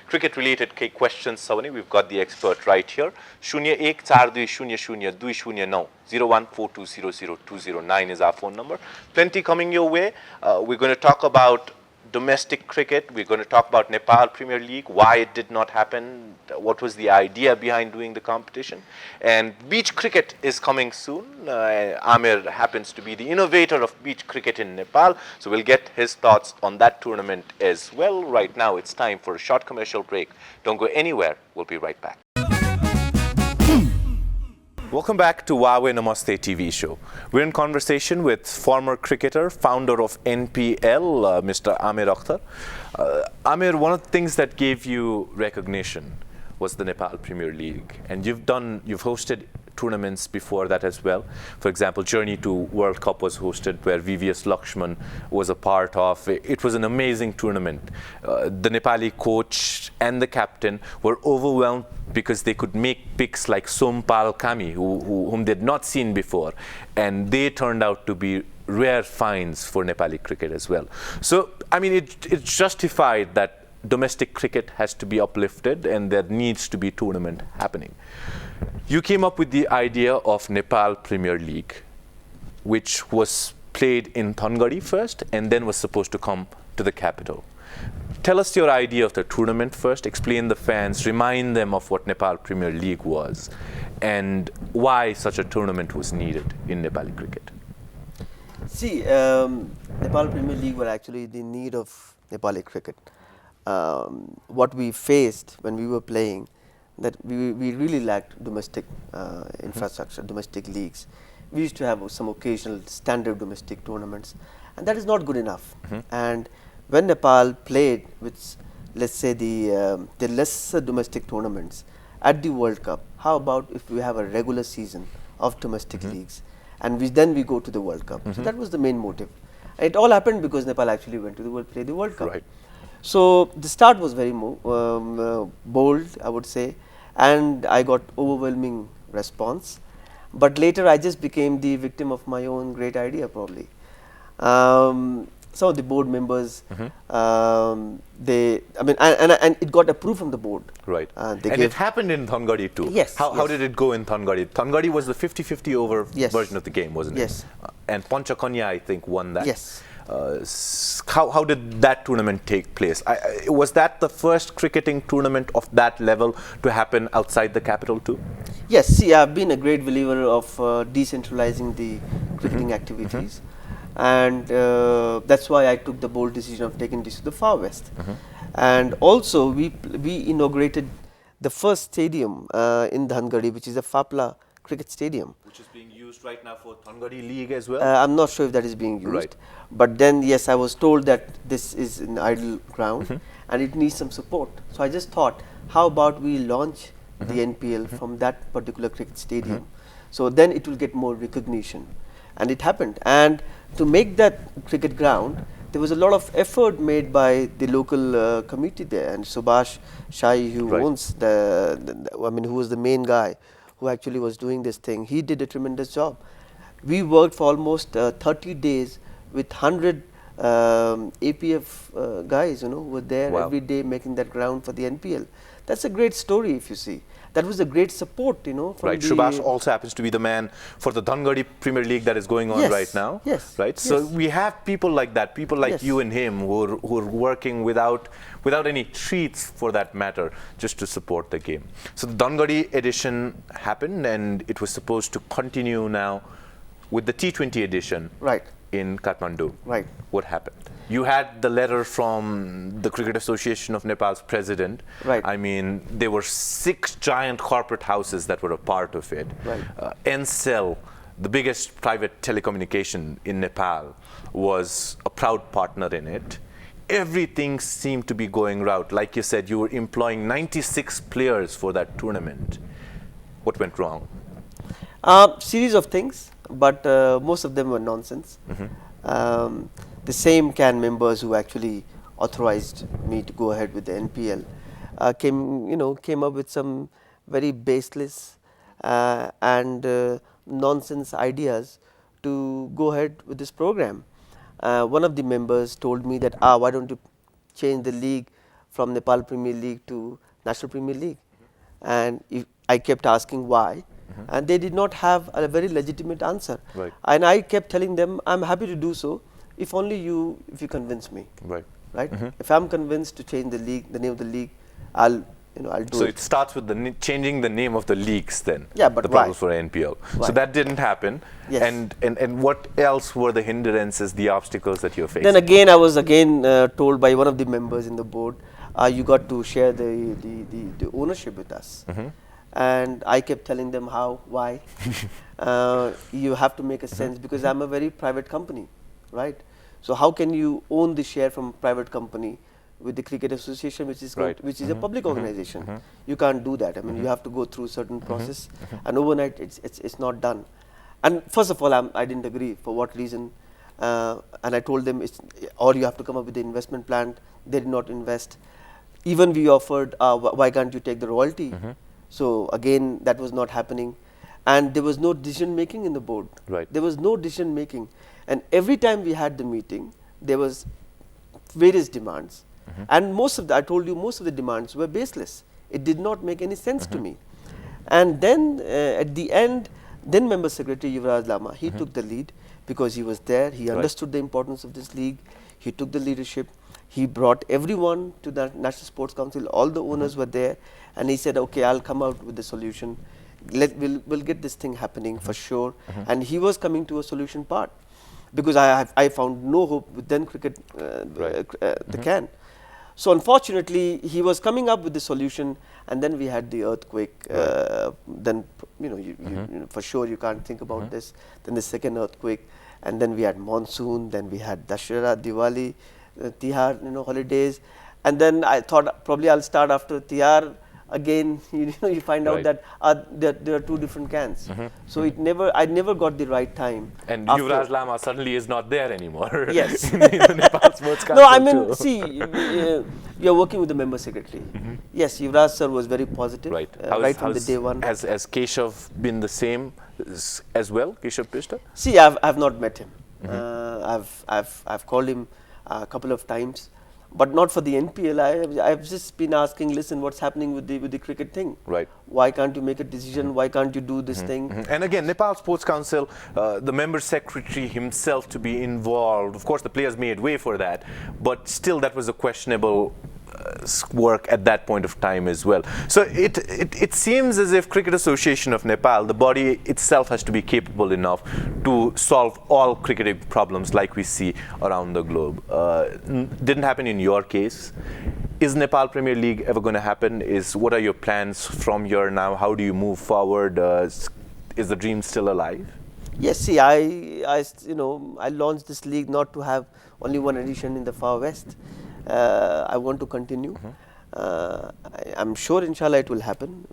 Cricket related questions, we've got the expert right here. 0142002009 014200209 is our phone number. Plenty coming your way. We're going to talk about domestic cricket. We're going to talk about Nepal Premier League, why it did not happen, what was the idea behind doing the competition. And beach cricket is coming soon. Aamir happens to be the innovator of beach cricket in Nepal, so we'll get his thoughts on that tournament as well. Right now, it's time for a short commercial break. Don't go anywhere. We'll be right back. Welcome back to HUAWEI Namaste TV Show. We're in conversation with former cricketer, founder of NPL, Mr. Aamir Akhtar. Aamir, one of the things that gave you recognition was the Nepal Premier League, and you've hosted tournaments before that as well. For example, Journey to World Cup was hosted, where VVS Lakshman was a part of. It was an amazing tournament. The Nepali coach and the captain were overwhelmed because they could make picks like Sompal Kami, whom they'd not seen before, and they turned out to be rare finds for Nepali cricket as well. So, I mean, it's justified that domestic cricket has to be uplifted and there needs to be tournament happening. You came up with the idea of Nepal Premier League, which was played in Thangari first and then was supposed to come to the capital. Tell us your idea of the tournament first, explain the fans, remind them of what Nepal Premier League was and why such a tournament was needed in Nepali cricket. See, Nepal Premier League were actually the need of Nepali cricket. What we faced when we were playing, that we really lacked domestic infrastructure, domestic leagues. We used to have some occasional standard domestic tournaments, and that is not good enough. And when Nepal played with, let's say, the lesser domestic tournaments at the World Cup, how about if we have a regular season of domestic leagues, and then we go to the World Cup? So that was the main motive. And it all happened because Nepal actually went to play the World Cup. Right. So the start was very bold, I would say, and I got overwhelming response. But later I just became the victim of my own great idea, probably. some of the board members, they, I mean, and it got approved from the board. Right. And it happened in Thangadi too. Yes. How did it go in Thangadi? Thangadi was the 50-50 over version of the game, wasn't it? Yes. And Panchakanya, I think, won that. Yes. How did that tournament take place? Was that the first cricketing tournament of that level to happen outside the capital too? Yes, see, I've been a great believer of decentralizing the cricketing activities, and that's why I took the bold decision of taking this to the far west. And also, we inaugurated the first stadium in Dhangadi, which is a Fapla cricket stadium. Which is being used right now for Thangadi League as well? I'm not sure if that is being used. Right. But then, yes, I was told that this is an idle ground and it needs some support. So I just thought, how about we launch the NPL from that particular cricket stadium? So then it will get more recognition. And it happened. And to make that cricket ground, there was a lot of effort made by the local committee there. And Subhash Shai, who owns who was the main guy who actually was doing this thing, he did a tremendous job. We worked for almost 30 days with 100 APF guys, who were there every day making that ground for the NPL. That's a great story, if you see. That was a great support, from right. Subhash also happens to be the man for the Dhangadi Premier League that is going on right now. Yes. Right. So we have people like that, people like you and him who are working without any treats for that matter, just to support the game. So the Dhangadi edition happened, and it was supposed to continue now with the T20 edition. Right. In Kathmandu. Right. What happened? You had the letter from the Cricket Association of Nepal's president. Right. I mean, there were 6 giant corporate houses that were a part of it. Right. Ncell, the biggest private telecommunication in Nepal, was a proud partner in it. Everything seemed to be going right. Like you said, you were employing 96 players for that tournament. What went wrong? Series of things, but most of them were nonsense. The same CAN members who actually authorized me to go ahead with the NPL came up with some very baseless and nonsense ideas to go ahead with this program. One of the members told me that, why don't you change the league from Nepal Premier League to National Premier League? And I kept asking why. And they did not have a very legitimate answer. Right. And I kept telling them, I'm happy to do so, if only you convince me. Right. Right. If I'm convinced to change the league, the name of the league, I'll do it. So it starts with changing the name of the leagues then. Yeah, but the why? proposal for NPL. Why? So that didn't happen. Yes. And what else were the hindrances, the obstacles that you're facing? Then again, I was told by one of the members in the board, you got to share the ownership with us. And I kept telling them why. You have to make a sense, because I'm a very private company, right? So how can you own the share from a private company with the Cricket Association, which is a public organization? You can't do that. I mean, you have to go through certain process, and overnight it's not done. And first of all, I didn't agree. For what reason? And I told them, or you have to come up with the investment plan. They did not invest. Even we offered, why can't you take the royalty? So again, that was not happening, and there was no decision making in the board. Right. There was no decision making, and every time we had the meeting, there was various demands, and I told you, most of the demands were baseless. It did not make any sense to me. And then at the end, then Member Secretary Yuvraj Lama, he took the lead, because he was there. He understood the importance of this league. He took the leadership. He brought everyone to the National Sports Council. All the owners were there, and he said, "Okay, I'll come out with the solution. We'll get this thing happening for sure." And he was coming to a solution part, because I found no hope with then cricket, the CAN. So unfortunately, he was coming up with the solution, and then we had the earthquake. Then for sure you can't think about this. Then the second earthquake, and then we had monsoon. Then we had Dashera, Diwali, Tihar, holidays, and then I thought probably I'll start after Tihar again. You find out that there are 2 different CANs. So I never got the right time. And Yuvraj Lama suddenly is not there anymore. Yes. in the Nepal Sports Council. No, I mean, see, you're working with the member secretary. Yes, Yuvraj sir was very positive. Right. Right from the day one. Has Keshav been the same as well, Keshav Pishta? See, I've not met him. I've called him a couple of times, but not for the NPL. I've just been asking, listen, what's happening with the cricket thing? Right. Why can't you make a decision? Why can't you do this thing? And again, Nepal Sports Council, the member secretary himself to be involved. Of course, the players made way for that, but still, that was a questionable work at that point of time as well. So it seems as if Cricket Association of Nepal, the body itself, has to be capable enough to solve all cricketing problems like we see around the globe. Didn't happen in your case. Is Nepal Premier League ever going to happen? What are your plans from here now? How do you move forward? Is the dream still alive? Yes, see, I launched this league not to have only one edition in the far west. I want to continue. I'm sure, inshallah, it will happen.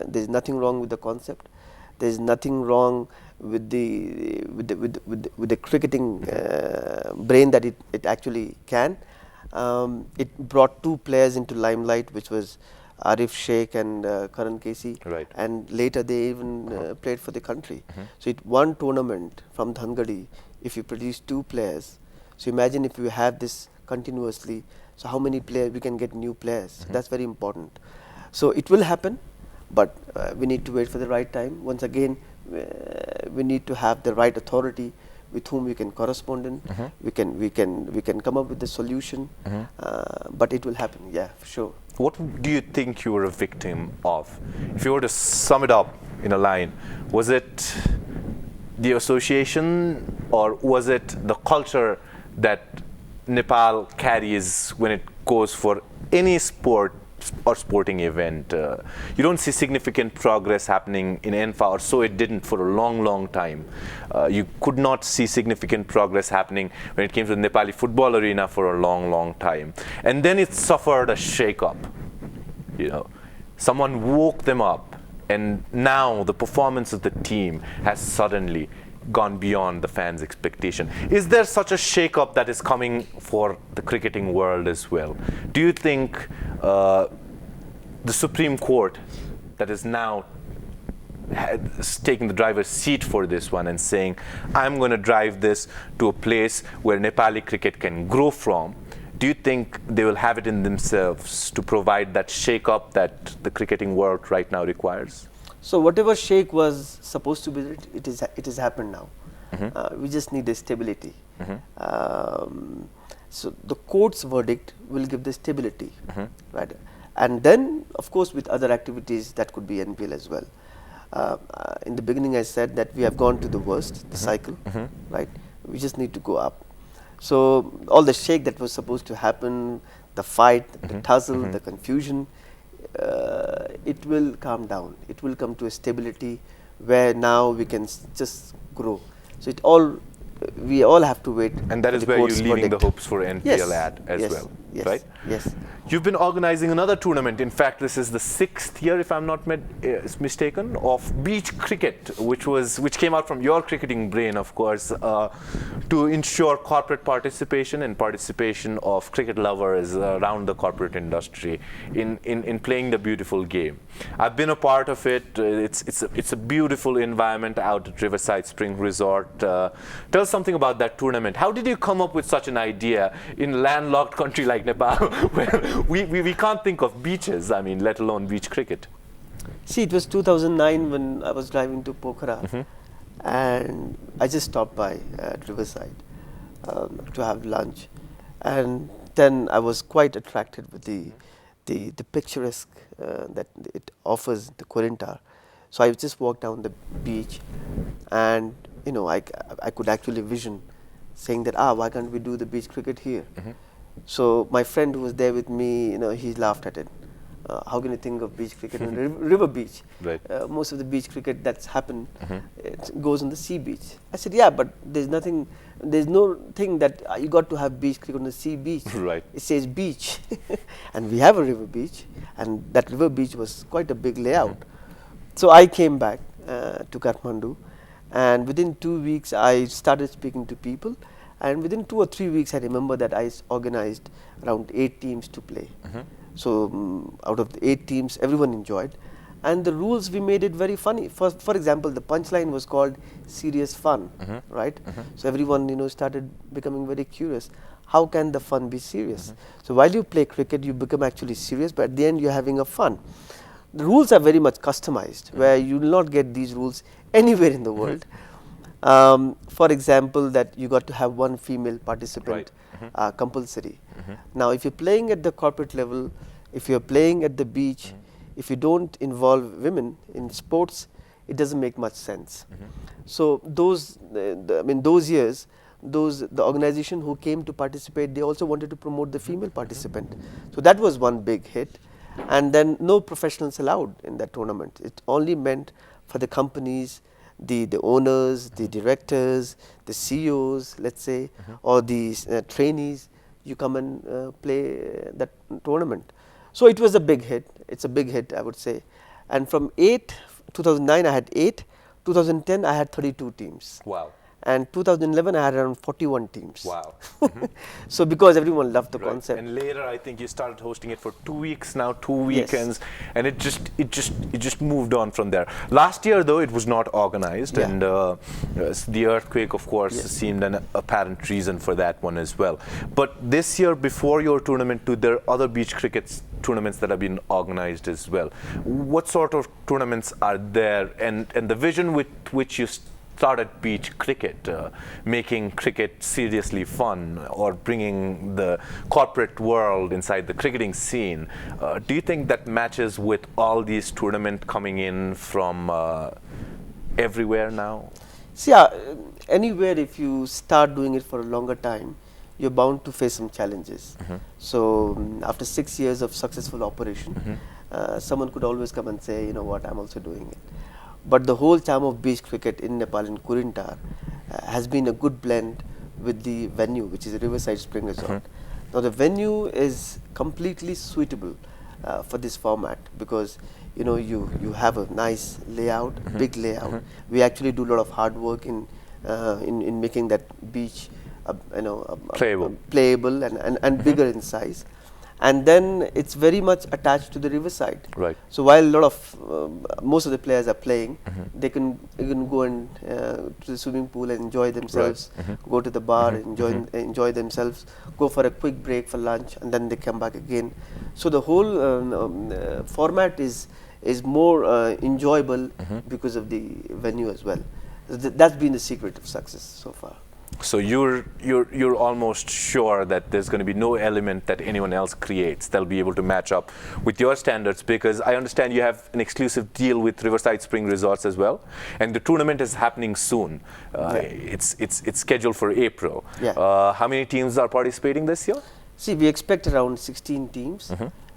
There's nothing wrong with the concept. There's nothing wrong with the cricketing brain that it actually can. It brought two players into limelight, which was Arif Sheikh and Karan Casey, right. and later they even played for the country. So it one tournament from Dhangadi, if you produce two players, so imagine if you have this continuously, so how many players we can get new players. That's very important. So it will happen, but we need to wait for the right time. Once again, we need to have the right authority with whom we can correspond. We can come up with the solution, but it will happen. Yeah, for sure. What do you think you were a victim of? If you were to sum it up in a line, was it the association, or was it the culture that Nepal carries when it goes for any sport or sporting event? You don't see significant progress happening in ENFA, or so it didn't for a long time. You could not see significant progress happening when it came to the Nepali football arena for a long time. And then it suffered a shake-up. Someone woke them up, and now the performance of the team has suddenly gone beyond the fans' expectation. Is there such a shake-up that is coming for the cricketing world as well? Do you think the Supreme Court that is now taking the driver's seat for this one and saying, I'm going to drive this to a place where Nepali cricket can grow from, do you think they will have it in themselves to provide that shake-up that the cricketing world right now requires? So whatever shake was supposed to be, it is happened now. We just need a stability. So the court's verdict will give the stability, right? And then, of course, with other activities, that could be NPL as well. In the beginning, I said that we have gone to the worst, the cycle, right? We just need to go up. So all the shake that was supposed to happen, the fight, the tussle, the confusion, it will calm down. It will come to a stability where now we can just grow. So we all have to wait. And that is where you're leaving the hopes for NPL as well, right? Yes. You've been organizing another tournament. In fact, this is the 6th year, if I'm not mistaken, of beach cricket, which came out from your cricketing brain, of course, to ensure corporate participation and participation of cricket lovers around the corporate industry in playing the beautiful game. I've been a part of it. It's a beautiful environment out at Riverside Spring Resort. Tell us something about that tournament. How did you come up with such an idea in a landlocked country like Nepal, where we can't think of beaches, let alone beach cricket? See, it was 2009 when I was driving to Pokhara, and I just stopped by at Riverside to have lunch, and then I was quite attracted with the picturesque that it offers, the Korintar. So I just walked down the beach, and I could actually vision saying that, why can't we do the beach cricket here? So my friend who was there with me, he laughed at it. How can you think of beach cricket on a river beach? Right. Most of the beach cricket that's happened, it goes on the sea beach. I said, yeah, but there's no thing that you got to have beach cricket on the sea beach. Right. It says beach. And we have a river beach, and that river beach was quite a big layout. So I came back to Kathmandu, and within 2 weeks I started speaking to people, and within 2 or 3 weeks I remember that I organized around 8 teams to play. So out of the 8 teams, everyone enjoyed, and the rules we made it very funny. For example, the punchline was called serious fun, right? So everyone started becoming very curious. How can the fun be serious? So while you play cricket, you become actually serious, but at the end you're having a fun. The rules are very much customized, where you will not get these rules anywhere in the world. For example, that you got to have one female participant compulsory. Now, if you're playing at the corporate level, if you're playing at the beach, if you don't involve women in sports, it doesn't make much sense. So those, those years, the organization who came to participate, they also wanted to promote the female participant. So that was one big hit. And then no professionals allowed in that tournament. It only meant for the companies, the owners, the directors, the CEOs, let's say, or the trainees, you come and play that tournament. So it was a big hit. It's a big hit, I would say. And from 2009 I had 8, 2010 I had 32 teams. Wow. And 2011 I had around 41 teams. Wow. So because everyone loved the concept. And later I think you started hosting it for 2 weeks now, 2 weekends, and it just moved on from there. Last year though it was not organized, and the earthquake of course seemed an apparent reason for that one as well. But this year, before your tournament too, there are other beach cricket tournaments that have been organized as well. What sort of tournaments are there, and the vision with which you started beach cricket, making cricket seriously fun, or bringing the corporate world inside the cricketing scene, do you think that matches with all these tournaments coming in from everywhere now? See, anywhere if you start doing it for a longer time, you're bound to face some challenges. So after 6 years of successful operation, someone could always come and say, you know what, I'm also doing it. But the whole charm of beach cricket in Nepal, in Kurintar, has been a good blend with the venue, which is a Riverside Spring Resort. Now the venue is completely suitable for this format, because you have a nice layout, big layout. We actually do a lot of hard work in making that beach playable and bigger in size. And then it's very much attached to the riverside. Right. So while a lot of most of the players are playing, they can go and to the swimming pool and enjoy themselves, go to the bar, enjoy themselves, go for a quick break for lunch, and then they come back again. So the whole format is more enjoyable because of the venue as well. That's been the secret of success so far. So you're almost sure that there's going to be no element that anyone else creates that'll be able to match up with your standards, because I understand you have an exclusive deal with Riverside Spring Resorts as well, and the tournament is happening soon. It's scheduled for April. How many teams are participating this year? See, we expect around 16 teams.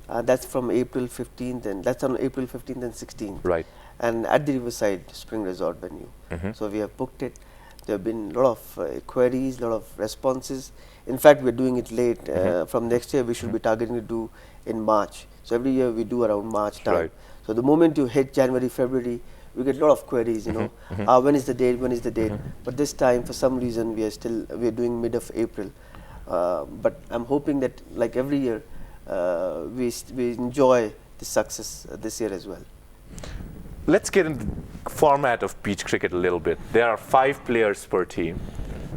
That's from April 15th, and that's on April 15th and 16th. Right. And at the Riverside Spring Resort venue. So we have booked it. There have been a lot of queries, a lot of responses. In fact, we're doing it late. From next year, we should be targeting to do in March. So every year we do around March time. So the moment you hit January, February, we get a lot of queries, when is the date, when is the date? But this time, for some reason, we're doing mid of April. But I'm hoping that, like every year, we enjoy the success this year as well. Let's get into the format of beach cricket a little bit. There are 5 players per team,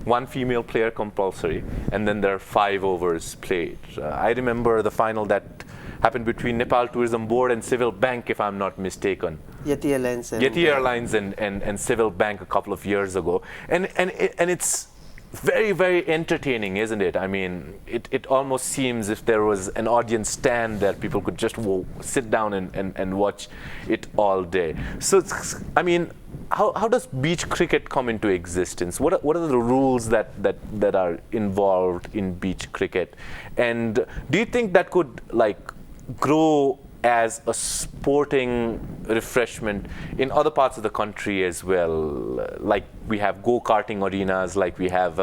1 female player compulsory, and then there are 5 overs played. I remember the final that happened between Nepal Tourism Board and Civil Bank, if I'm not mistaken. Yeti Airlines. Yeti Airlines and Civil Bank a couple of years ago. And it's very, very entertaining, isn't it? I mean, it almost seems if there was an audience stand there, people could just sit down and watch it all day. So, I mean, how does beach cricket come into existence? What are the rules that are involved in beach cricket? And do you think that could grow as a sporting refreshment in other parts of the country as well? Like we have go-karting arenas, like we have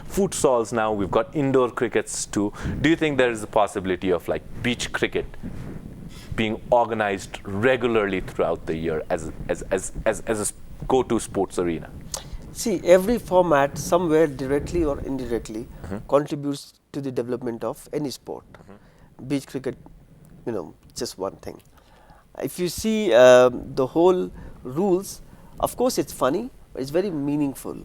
futsols now, we've got indoor crickets too. Do you think there is a possibility of beach cricket being organized regularly throughout the year as a go-to sports arena? See, every format somewhere directly or indirectly contributes to the development of any sport. Beach cricket, just one thing. If you see the whole rules, of course it's funny, but it's very meaningful.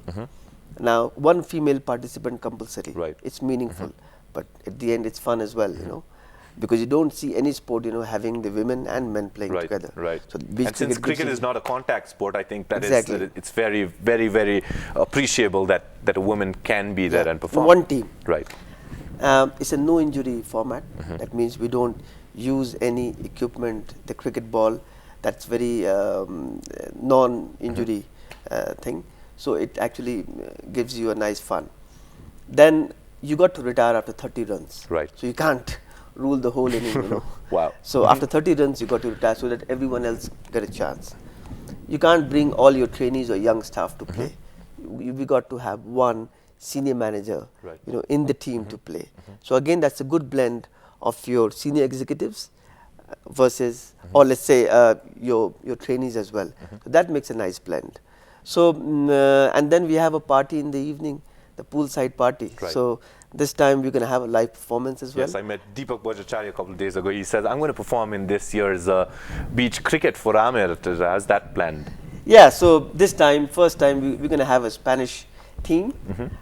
Now, one female participant compulsory. Right. It's meaningful, but at the end, it's fun as well. You know, because you don't see any sport, you know, having the women and men playing together. Right. So and since cricket is not a contact sport, I think that Exactly. it's very, very, very appreciable that a woman can be there and perform. One team. Right. It's a no injury format. That means we don't use any equipment. The cricket ball, that's very non-injury thing. So it actually gives you a nice fun. Then you got to retire after 30 runs. Right. So you can't rule the whole inning, you know. Wow. So after 30 runs, you got to retire so that everyone else get a chance. You can't bring all your trainees or young staff to play. We got to have one senior manager, Right. you know, in the team to play. So again, that's a good blend of your senior executives versus, or let's say your trainees as well. So that makes a nice blend. So and then we have a party in the evening, the poolside party. Right. So this time we're going to have a live performance as well. Yes, I met Deepak Bhattacharya a couple of days ago. He says, I'm going to perform in this year's beach cricket for Aamir. How's that planned? Yeah, so this time, first time, we're going to have a Spanish team.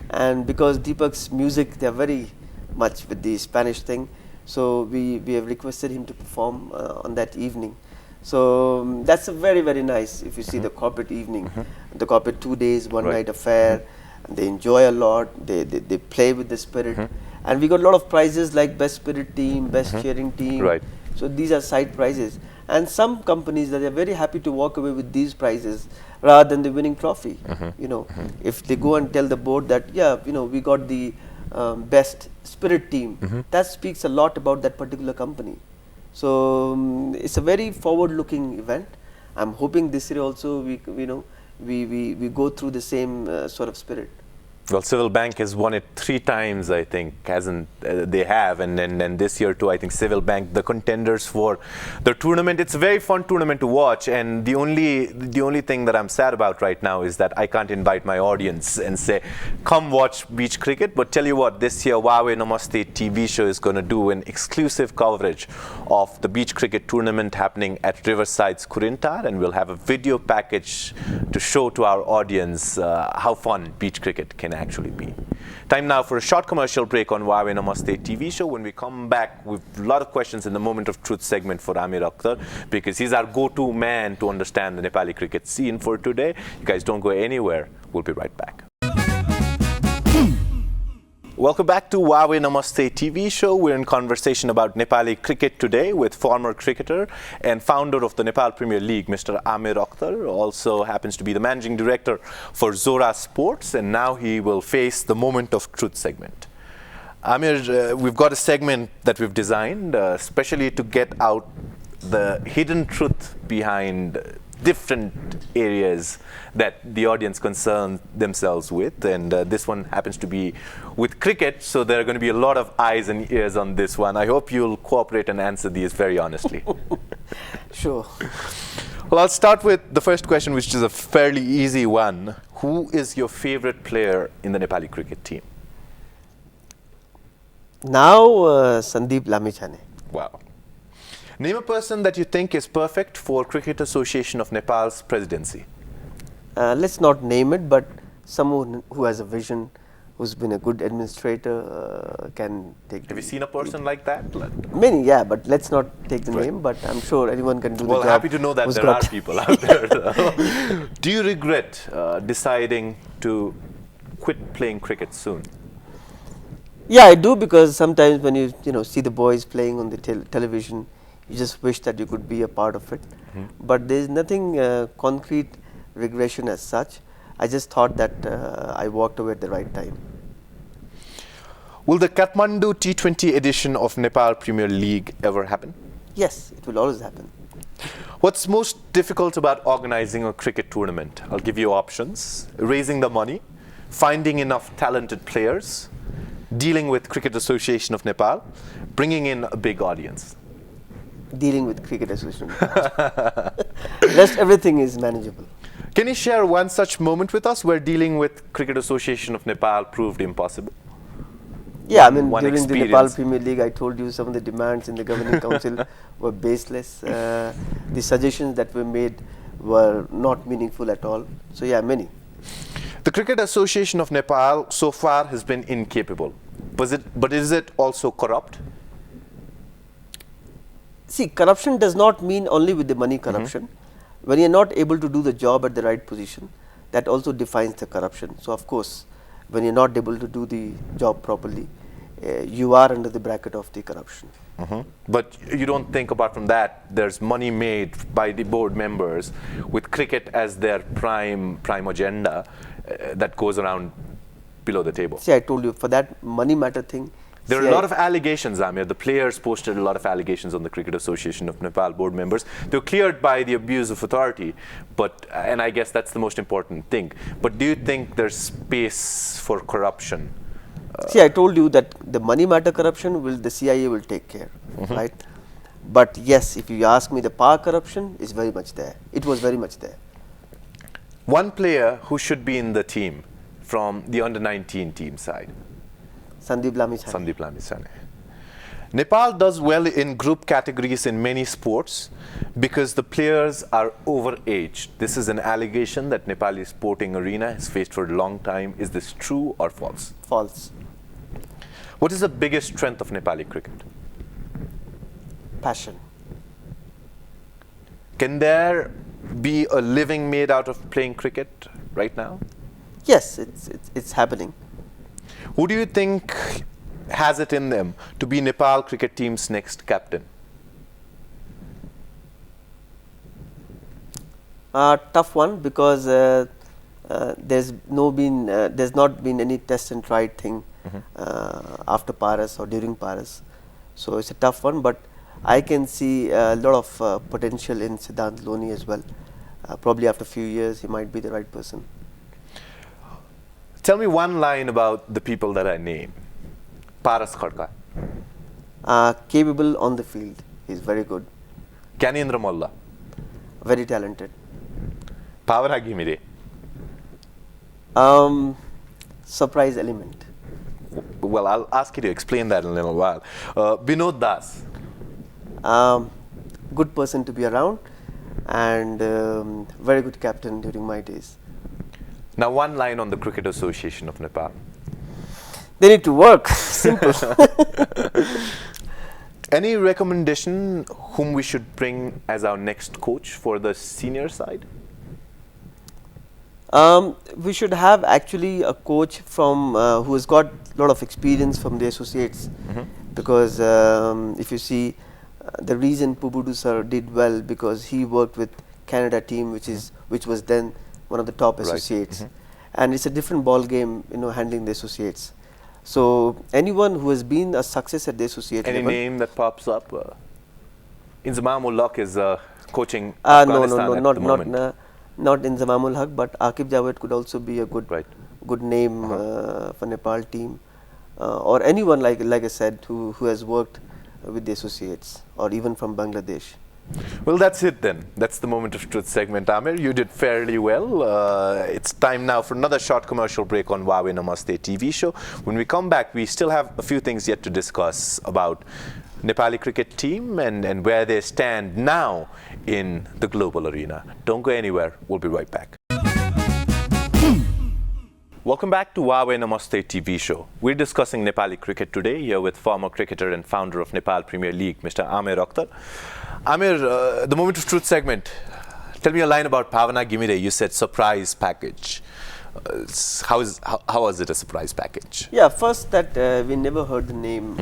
And because Deepak's music, they're very much with the Spanish thing. So we have requested him to perform on that evening. So that's a very, very nice, if you see the corporate evening, the corporate 2 days, one Right. night affair. And they enjoy a lot, they play with the spirit. And we got a lot of prizes like best spirit team, best cheering team. Right. So these are side prizes. And some companies that are very happy to walk away with these prizes rather than the winning trophy. You know, if they go and tell the board that, yeah, you know, we got the best spirit team, that speaks a lot about that particular company. So it's a very forward-looking event. I'm hoping this year also we go through the same sort of spirit. Well, Civil Bank has won it 3 times, I think, hasn't they have, and then this year too, I think Civil Bank, the contenders for the tournament. It's a very fun tournament to watch, and the only thing that I'm sad about right now is that I can't invite my audience and say, come watch beach cricket. But tell you what, this year HUAWEI Namaste TV Show is going to do an exclusive coverage of the beach cricket tournament happening at Riverside's Kurintar, and we'll have a video package to show to our audience how fun beach cricket can actually be. Time now for a short commercial break on HUAWEI Namaste TV Show. When we come back with a lot of questions in the Moment of Truth segment for Aamir Akhtar, because he's our go-to man to understand the Nepali cricket scene for today. You guys don't go anywhere. We'll be right back. Welcome back to HUAWEI Namaste TV Show. We're in conversation about Nepali cricket today with former cricketer and founder of the Nepal Premier League, Mr. Aamir Akhtar. Also happens to be the managing director for Zora Sports, and now he will face the Moment of Truth segment. Aamir, we've got a segment that we've designed especially to get out the hidden truth behind different areas that the audience concern themselves with, and this one happens to be with cricket, so there are going to be a lot of eyes and ears on this one. I hope you'll cooperate and answer these very honestly. Sure. Well, I'll start with the first question, which is a fairly easy one. Who is your favorite player in the Nepali cricket team? Now, Sandeep Lamichhane. Wow. Name a person that you think is perfect for Cricket Association of Nepal's presidency. Let's not name it, but someone who has a vision, who's been a good administrator, can take. Have you seen a person like that? Many, yeah, but let's not take the Right. name. But I'm sure anyone can do the job. Well, happy to know that who's there got are people out there. Do you regret deciding to quit playing cricket soon? Yeah, I do, because sometimes when you see the boys playing on the television, you just wish that you could be a part of it. But there is nothing concrete regression as such. I just thought that I walked away at the right time. Will the Kathmandu T20 edition of Nepal Premier League ever happen? Yes, it will always happen. What's most difficult about organizing a cricket tournament? I'll give you options. Raising the money, finding enough talented players, dealing with Cricket Association of Nepal, bringing in a big audience. Dealing with Cricket Association. Rest everything is manageable. Can you share one such moment with us where dealing with Cricket Association of Nepal proved impossible? Yeah, I mean, one during the Nepal experience. Premier League, I told you some of the demands in the governing council were baseless. The suggestions that were made were not meaningful at all. So yeah, many. The Cricket Association of Nepal so far has been incapable. But is it also corrupt? See, corruption does not mean only with the money corruption. When you are not able to do the job at the right position, that also defines the corruption. So of course, when you are not able to do the job properly, you are under the bracket of the corruption. But you don't think, apart from that, there's money made by the board members with cricket as their prime agenda that goes around below the table. See, I told you, for that money matter thing, There are a lot of allegations, Aamir. The players posted a lot of allegations on the Cricket Association of Nepal board members. They were cleared by the abuse of authority, and I guess that's the most important thing. But do you think there's space for corruption? See, I told you that the money matter corruption the CIA will take care, right? But yes, if you ask me, the power corruption is very much there. It was very much there. One player who should be in the team from the under-19 team side. Sandeep Lamichhane. Sandeep Lamichhane. Nepal does well in group categories in many sports because the players are overaged. This is an allegation that Nepali sporting arena has faced for a long time. Is this true or false? False. What is the biggest strength of Nepali cricket? Passion. Can there be a living made out of playing cricket right now? Yes, it's happening. Who do you think has it in them to be Nepal cricket team's next captain? Tough one, because there's not been any test and tried thing after Paris or during Paris. So it's a tough one, but I can see a lot of potential in Siddhant Loni as well. Probably after a few years, he might be the right person. Tell me one line about the people that I name. Paras Khadka. Capable on the field. He's very good. Gyanendra Malla. Very talented. Pavana Ghimire. Surprise element. Well, I'll ask you to explain that in a little while. Binod Das. Good person to be around, and very good captain during my days. Now, one line on the Cricket Association of Nepal. They need to work. Simple. Any recommendation whom we should bring as our next coach for the senior side? We should have actually a coach from who has got a lot of experience from the associates, because if you see, the reason Pubudu sir did well, because he worked with Canada team, which was then one of the top associates, and it's a different ball game, handling the associates. So anyone who has been a success at the associate Any level, name that pops up? Inzamamul Haq is coaching no, Afghanistan at the moment. not in Zamamul Haq, but Aqib Javed could also be a good name for Nepal team, or anyone like I said who has worked with the associates, or even from Bangladesh. Well, that's it then. That's the Moment of Truth segment, Aamir. You did fairly well. It's time now for another short commercial break on HUAWEI Namaste TV Show. When we come back, we still have a few things yet to discuss about Nepali cricket team and where they stand now in the global arena. Don't go anywhere. We'll be right back. Welcome back to HUAWEI Namaste TV Show. We're discussing Nepali cricket today, here with former cricketer and founder of Nepal Premier League, Mr. Aamir Akhtar. Aamir, the Moment of Truth segment. Tell me a line about Pavana Ghimire. You said surprise package. How was it a surprise package? Yeah, first that we never heard the name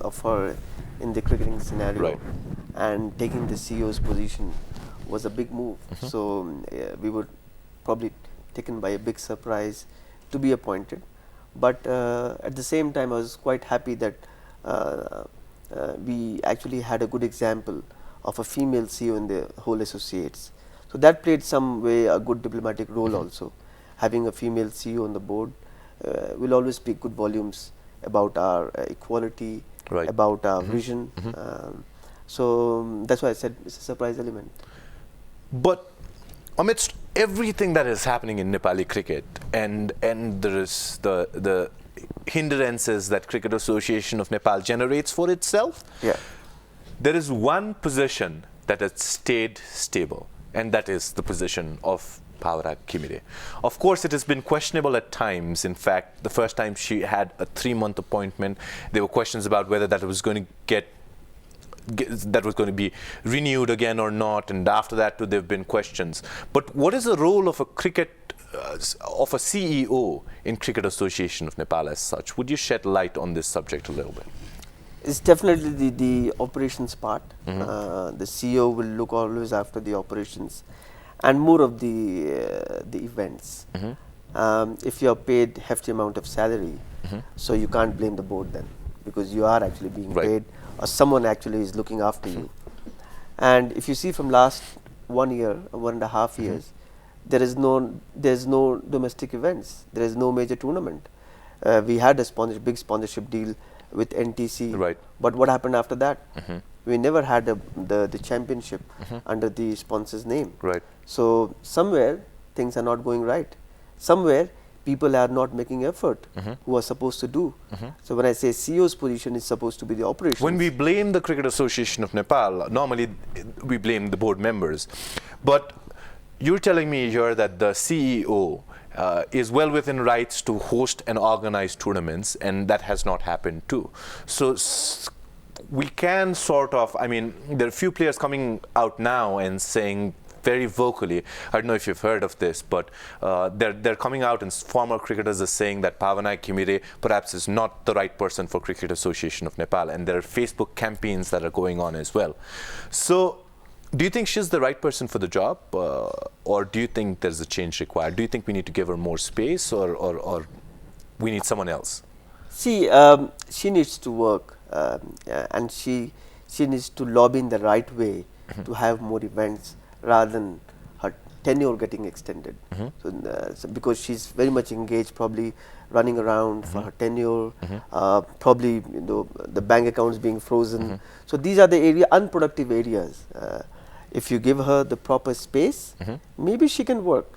of her in the cricketing scenario, and taking the CEO's position was a big move. So we were probably taken by a big surprise to be appointed, but at the same time I was quite happy that we actually had a good example of a female CEO in the whole associates. So that played some way a good diplomatic role also. Having a female CEO on the board will always speak good volumes about our equality, about our vision. So that's why I said it's a surprise element. But amidst everything that is happening in Nepali cricket, and there is the hindrances that Cricket Association of Nepal generates for itself, Yeah. there is one position that has stayed stable, and that is the position of Bhavana Kimire. Of course, it has been questionable at times. In fact, the first time she had a 3-month appointment, there were questions about whether that was going to that was going to be renewed again or not, and after that too, there have been questions. But what is the role of a CEO in Cricket Association of Nepal as such? Would you shed light on this subject a little bit? It's definitely the operations part. The CEO will look always after the operations and more of the events. If you are paid hefty amount of salary, so you can't blame the board then, because you are actually being paid, or someone actually is looking after you. And if you see from last 1 year, 1.5 years, there's no domestic events. There is no major tournament. We had a big sponsorship deal with NTC, but what happened after that? We never had the championship under the sponsor's name. So somewhere things are not going right. Somewhere people are not making effort who are supposed to do. So when I say CEO's position is supposed to be the operations. When we blame the Cricket Association of Nepal, normally we blame the board members. But you're telling me here that the CEO is well within rights to host and organize tournaments, and that has not happened too. So we can sort of, I mean, there are a few players coming out now and saying very vocally, I don't know if you've heard of this, but they're coming out and former cricketers are saying that Bhavana Kimire perhaps is not the right person for Cricket Association of Nepal, and there are Facebook campaigns that are going on as well. So do you think she's the right person for the job, or do you think there's a change required? Do you think we need to give her more space, or we need someone else? See, she needs to work, and she needs to lobby in the right way to have more events rather than her tenure getting extended. So because she's very much engaged, probably running around for her tenure, probably the bank accounts being frozen. So these are the unproductive areas. If you give her the proper space, maybe she can work,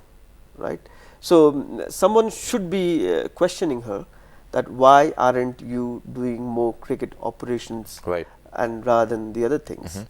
right? So someone should be questioning her that why aren't you doing more cricket operations, and rather than the other things.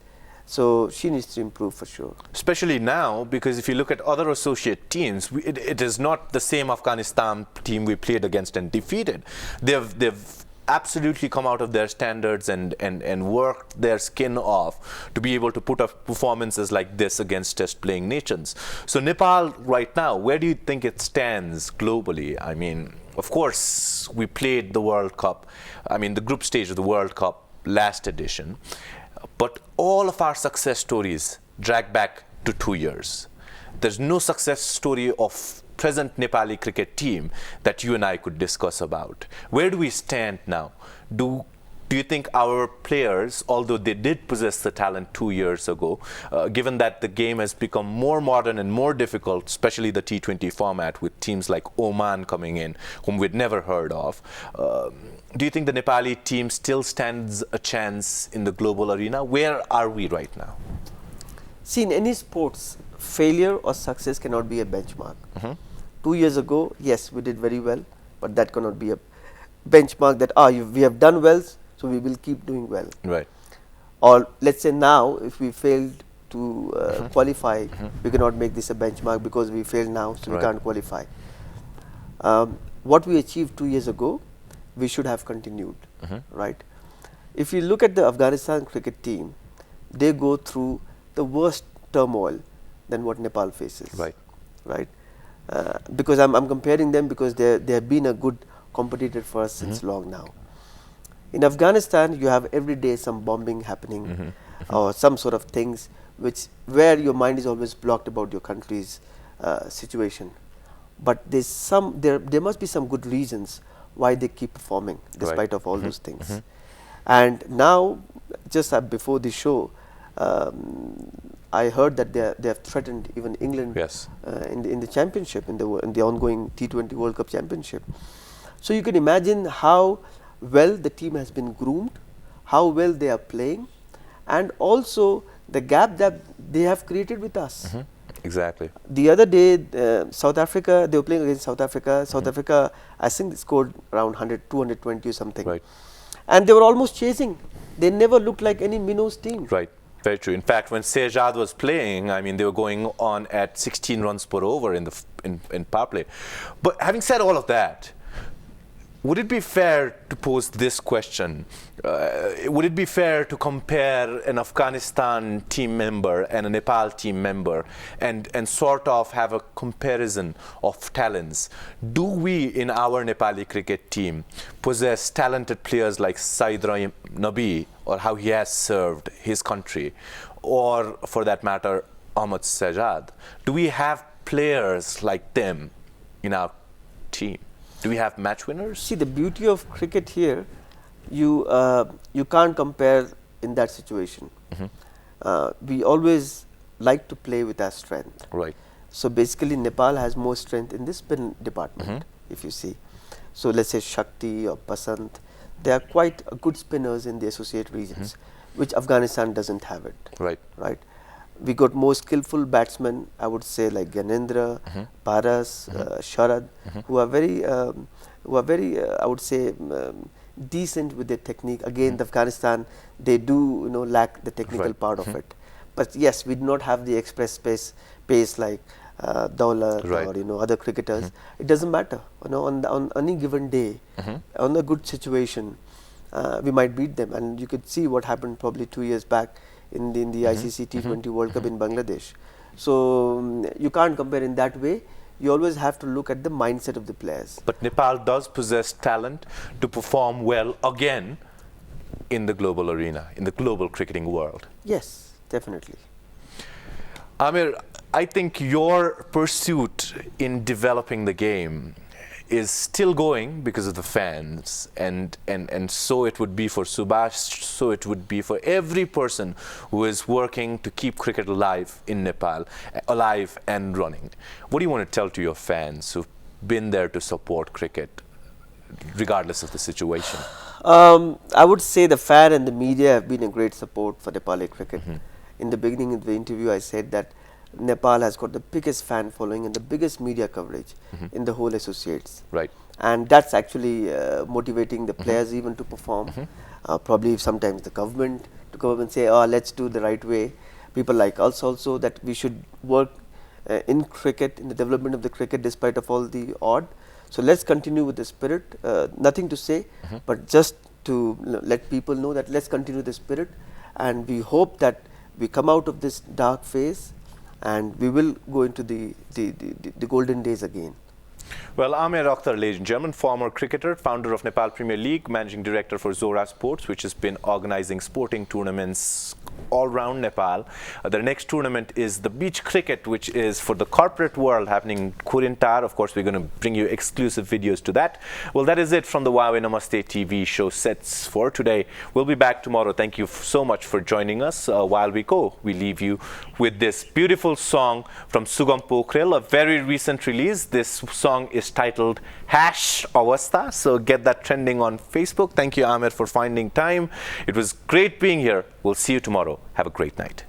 So she needs to improve for sure. Especially now, because if you look at other associate teams, it is not the same Afghanistan team we played against and defeated. They've absolutely come out of their standards and worked their skin off to be able to put up performances like this against test playing nations. So Nepal right now, where do you think it stands globally? I mean, of course, we played the World Cup, I mean the group stage of the World Cup last edition, but all of our success stories drag back to 2 years. There's no success story of present Nepali cricket team that you and I could discuss about. Where do we stand now? Do you think our players, although they did possess the talent 2 years ago, given that the game has become more modern and more difficult, especially the T20 format with teams like Oman coming in, whom we'd never heard of, do you think the Nepali team still stands a chance in the global arena? Where are we right now? See, in any sports, failure or success cannot be a benchmark. 2 years ago, yes, we did very well, but that cannot be a benchmark that we have done well, so we will keep doing well. Right. Or let's say now, if we failed to qualify, we cannot make this a benchmark because we failed now, so we can't qualify. What we achieved 2 years ago, we should have continued, right? If you look at the Afghanistan cricket team, they go through the worst turmoil than what Nepal faces, right? Because I'm comparing them because they have been a good competitor for us since long now. In Afghanistan, you have every day some bombing happening or some sort of things where your mind is always blocked about your country's situation. But there must be some good reasons why they keep performing despite of all those things. And now, just before the show, I heard that they have threatened even England in the championship, in the ongoing T20 World Cup championship. So you can imagine how well the team has been groomed, how well they are playing, and also the gap that they have created with us. Exactly. The other day, South Africa, they were playing against South Africa. South Africa, I think they scored around 100, 220 or something. Right. And they were almost chasing. They never looked like any minnows team. Right. Very true. In fact, when Sejad was playing, I mean, they were going on at 16 runs per over in power play. But having said all of that, would it be fair to pose this question? Would it be fair to compare an Afghanistan team member and a Nepal team member and sort of have a comparison of talents? Do we in our Nepali cricket team possess talented players like Said Rahim Nabi, or how he has served his country, or for that matter, Ahmad Sajad? Do we have players like them in our team? Do we have match winners? See, the beauty of cricket here, you can't compare in that situation. We always like to play with our strength. Right. So basically, Nepal has more strength in the spin department, if you see. So let's say Shakti or Basant, they are quite good spinners in the associate regions, which Afghanistan doesn't have it. Right. Right. We got more skillful batsmen, I would say, like Gyanendra, Paras, Sharad, who are very, I would say, decent with their technique. Again, the Afghanistan, they do, lack the technical part of it. But yes, we do not have the express pace like Daulat or other cricketers. It doesn't matter. On any given day, on a good situation, we might beat them. And you could see what happened probably 2 years back in the ICC T20 World Cup in Bangladesh. So you can't compare in that way. You always have to look at the mindset of the players. But Nepal does possess talent to perform well again in the global arena, in the global cricketing world. Yes, definitely. Aamir, I think your pursuit in developing the game is still going because of the fans, and so it would be for Subhash, so it would be for every person who is working to keep cricket alive in Nepal, alive and running. What do you want to tell to your fans who've been there to support cricket, regardless of the situation? I would say the fan and the media have been a great support for Nepali cricket. In the beginning of the interview, I said that Nepal has got the biggest fan following and the biggest media coverage in the whole associates. Right. And that's actually motivating the players even to perform. Probably sometimes the government to come up and say, oh, let's do the right way. People like us also, that we should work in cricket, in the development of the cricket despite of all the odd. So let's continue with the spirit. Nothing to say, but just to let people know that let's continue the spirit, and we hope that we come out of this dark phase and we will go into the golden days again. Well, Aamir Akhtar, ladies and gentlemen, former cricketer, founder of Nepal Premier League, managing director for Zora Sports, which has been organizing sporting tournaments all around Nepal. The next tournament is the beach cricket, which is for the corporate world, happening in Kurintar. Of course, we're going to bring you exclusive videos to that. Well, that is it from the HUAWEI Namaste TV show sets for today. We'll be back tomorrow. Thank you so much for joining us. While we go, we leave you with this beautiful song from Sugam Pokhrel, a very recent release. This song is titled #Avastha. So get that trending on Facebook. Thank you, Aamir, for finding time. It was great being here. We'll see you tomorrow. Have a great night.